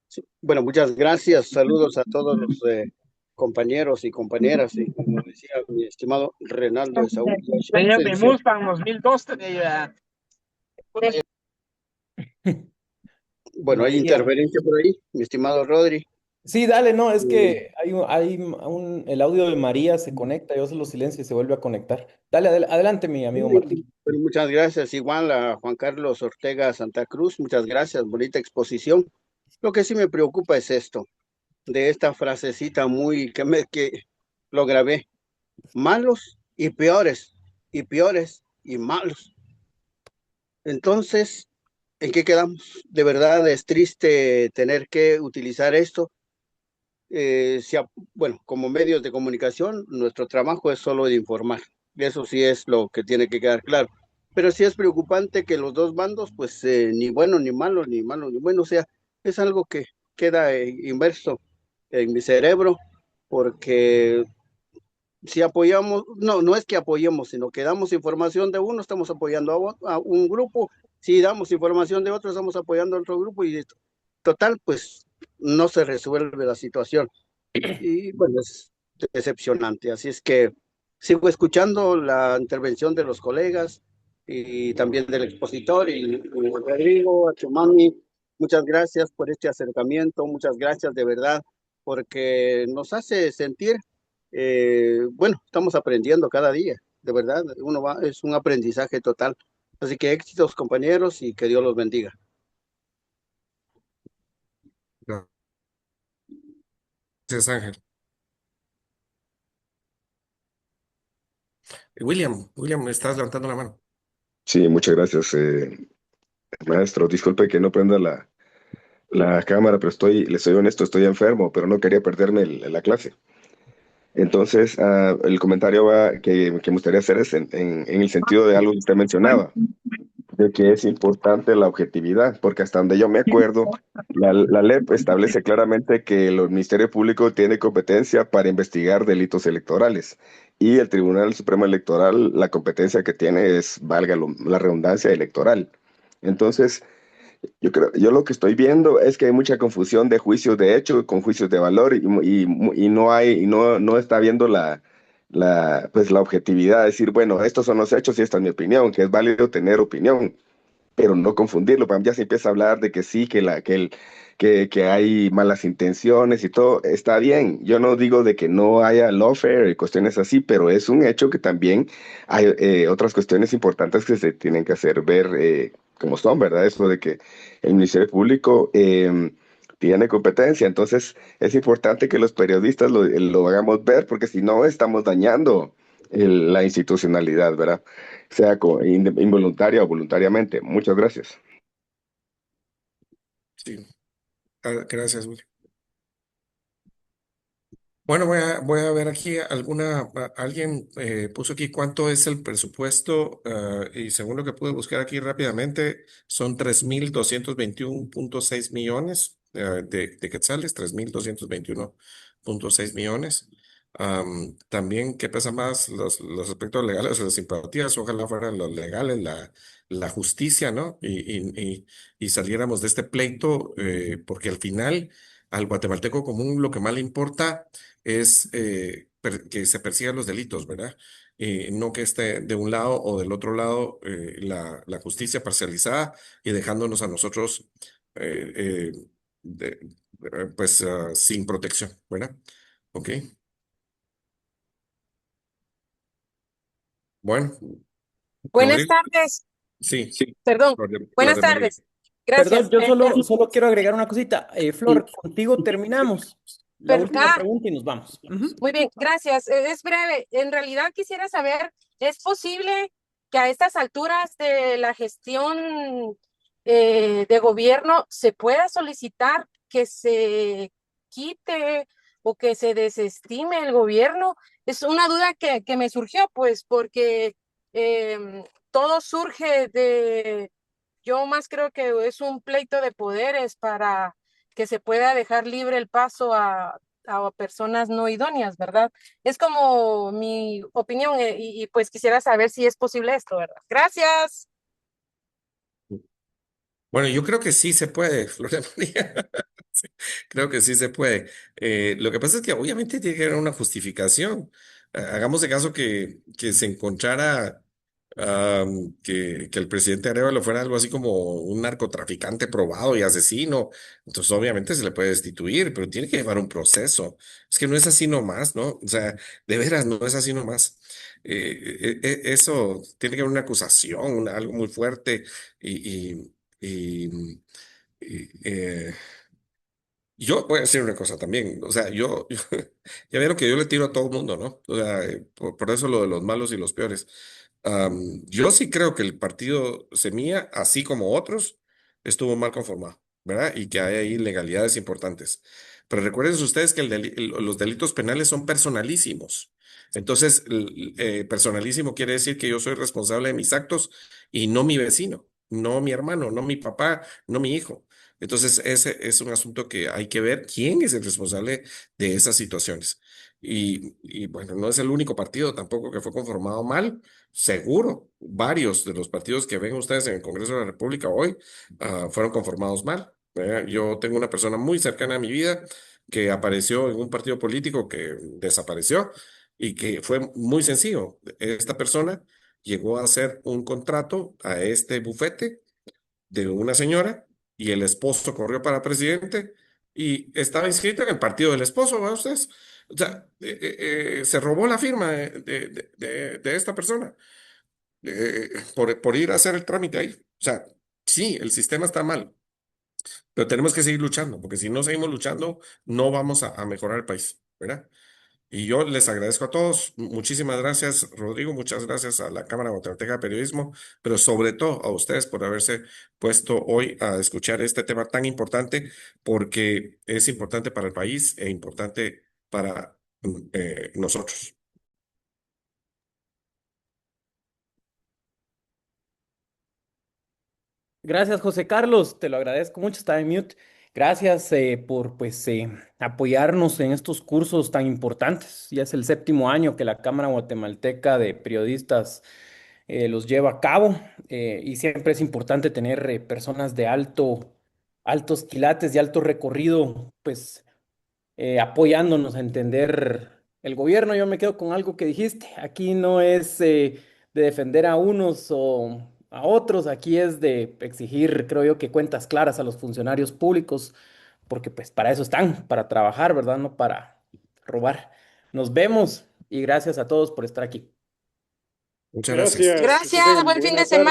Sí, bueno, muchas gracias. Saludos a todos los compañeros y compañeras. Y como decía mi estimado Reinaldo de Saúl. Tenía mi Mustang 2002, tenía. Bueno, hay María. interferencia por ahí, mi estimado Rodri. Sí, dale, no, es Eh, que el audio de María se conecta, yo se lo silencio y se vuelve a conectar. Dale, adelante, mi amigo Martín. bueno, muchas gracias. Igual a Juan Carlos Ortega Santa Cruz, muchas gracias. Bonita exposición. Lo que sí me preocupa es esto, de esta frasecita muy que lo grabé. Malos y peores y malos. Entonces, ¿en qué quedamos? De verdad es triste tener que utilizar esto. Bueno, como medios de comunicación, nuestro trabajo es solo de informar. Eso sí es lo que tiene que quedar claro. pero sí es preocupante que los dos bandos, pues ni bueno ni malo, ni malo ni bueno, o sea, es algo que queda inverso en mi cerebro, porque si apoyamos, no, no es que apoyemos, sino que damos información de uno, estamos apoyando a un grupo, si damos información de otro, estamos apoyando a otro grupo y total, pues no se resuelve la situación. Y bueno, es decepcionante. Así es que sigo escuchando la intervención de los colegas y también del expositor y Rodrigo, a Chumani. Muchas gracias por este acercamiento, muchas gracias de verdad, porque nos hace sentir, bueno, estamos aprendiendo cada día, de verdad, uno va, es un aprendizaje total. Así que éxitos, compañeros, y que Dios los bendiga. Gracias, Ángel. William, me estás levantando la mano. Sí, muchas gracias, maestro. Disculpe que no prenda la cámara, pero le soy honesto, estoy enfermo, pero no quería perderme la clase. Entonces, el comentario que me gustaría hacer es en el sentido de algo que usted mencionaba, de que es importante la objetividad, porque hasta donde yo me acuerdo, la LEP establece claramente que el Ministerio Público tiene competencia para investigar delitos electorales y el Tribunal Supremo Electoral, la competencia que tiene es, valga la redundancia, electoral. Entonces, yo lo que estoy viendo es que hay mucha confusión de juicios de hecho con juicios de valor y no está viendo pues la objetividad de decir, bueno, estos son los hechos y esta es mi opinión, que es válido tener opinión, pero no confundirlo. Ya se empieza a hablar de que sí, que hay malas intenciones y todo, está bien. Yo no digo de que no haya lawfare y cuestiones así, pero es un hecho que también hay otras cuestiones importantes que se tienen que hacer ver como son, ¿verdad? Eso de que el Ministerio Público tiene competencia, entonces es importante que los periodistas lo hagamos ver, porque si no estamos dañando la institucionalidad, ¿verdad? Sea involuntaria o voluntariamente. Muchas gracias. Sí, gracias, William. Bueno, voy a ver aquí alguien puso aquí cuánto es el presupuesto y según lo que pude buscar aquí rápidamente, son 3.221.6 millones de quetzales, 3.221.6 millones. También, ¿qué pesa más? Los aspectos legales o las simpatías, ojalá fueran los legales, la justicia, ¿no? Y saliéramos de este pleito, porque al final al guatemalteco común lo que más le importa es que se persigan los delitos, ¿verdad? No que esté de un lado o del otro lado la justicia parcializada y dejándonos a nosotros eh, eh, pues sin protección, ¿verdad? Ok, bueno, Buenas Rodrigo, tardes, sí, perdón, lo buenas de María. tardes. Perdón, Gracias. yo solo quiero agregar una cosita. Flor, contigo terminamos. La última Ah, pregunta y nos vamos. Ujú. muy bien, gracias. Es breve. En realidad quisiera saber, ¿es posible que a estas alturas de la gestión de gobierno se pueda solicitar que se quite o que se desestime el gobierno? Es una duda que me surgió, pues, porque todo surge de, yo más creo que es un pleito de poderes para que se pueda dejar libre el paso a personas no idóneas, ¿verdad? Es como mi opinión y pues quisiera saber si es posible esto, ¿verdad? Gracias. Bueno, yo creo que sí se puede, Flor de María. Sí, creo que sí se puede. Lo que pasa es que obviamente tiene que haber una justificación. Hagamos de caso que se encontrara que el presidente Arevalo fuera algo así como un narcotraficante probado y asesino. Entonces obviamente se le puede destituir, pero tiene que llevar un proceso. Es que no es así nomás, ¿no? O sea, de veras, no es así nomás. Eso tiene que haber una acusación, algo muy fuerte y, y yo voy a decir una cosa también, o sea, ya vieron que yo le tiro a todo el mundo, ¿no? O sea, por eso lo de los malos y los peores. Yo sí creo que el partido Semilla, así como otros, estuvo mal conformado, ¿verdad? Y que hay ahí ilegalidades importantes. Pero recuerden ustedes que los delitos penales son personalísimos. Entonces, personalísimo quiere decir que yo soy responsable de mis actos y no mi vecino, no mi hermano, no mi papá, no mi hijo. Entonces, ese es un asunto que hay que ver quién es el responsable de esas situaciones. Y bueno, no es el único partido tampoco que fue conformado mal. Seguro, varios de los partidos que ven ustedes en el Congreso de la República hoy fueron conformados mal. Yo tengo una persona muy cercana a mi vida que apareció en un partido político que desapareció y que fue muy sencillo. Esta persona llegó a hacer un contrato a este bufete de una señora y el esposo corrió para presidente y estaba inscrito en el partido del esposo, ¿verdad ustedes? O sea, se robó la firma de esta persona por ir a hacer el trámite ahí. O sea, sí, el sistema está mal, pero tenemos que seguir luchando, porque si no seguimos luchando, no vamos a mejorar el país, ¿verdad? Y yo les agradezco a todos. Muchísimas gracias, Rodrigo. Muchas gracias a la Cámara Guatemalteca de Periodismo, pero sobre todo a ustedes por haberse puesto hoy a escuchar este tema tan importante, porque es importante para el país e importante para nosotros. Gracias, José Carlos, te lo agradezco mucho, estaba en mute. Gracias por pues apoyarnos en estos cursos tan importantes. Ya es el séptimo año que la Cámara Guatemalteca de Periodistas los lleva a cabo y siempre es importante tener personas de altos quilates y alto recorrido, pues apoyándonos a entender el gobierno. Yo me quedo con algo que dijiste. Aquí no es de defender a unos o a otros, aquí es de exigir, creo yo, que cuentas claras a los funcionarios públicos, porque pues para eso están, para trabajar, ¿verdad? No para robar. Nos vemos y gracias a todos por estar aquí. Muchas gracias. Gracias, buen fin de semana.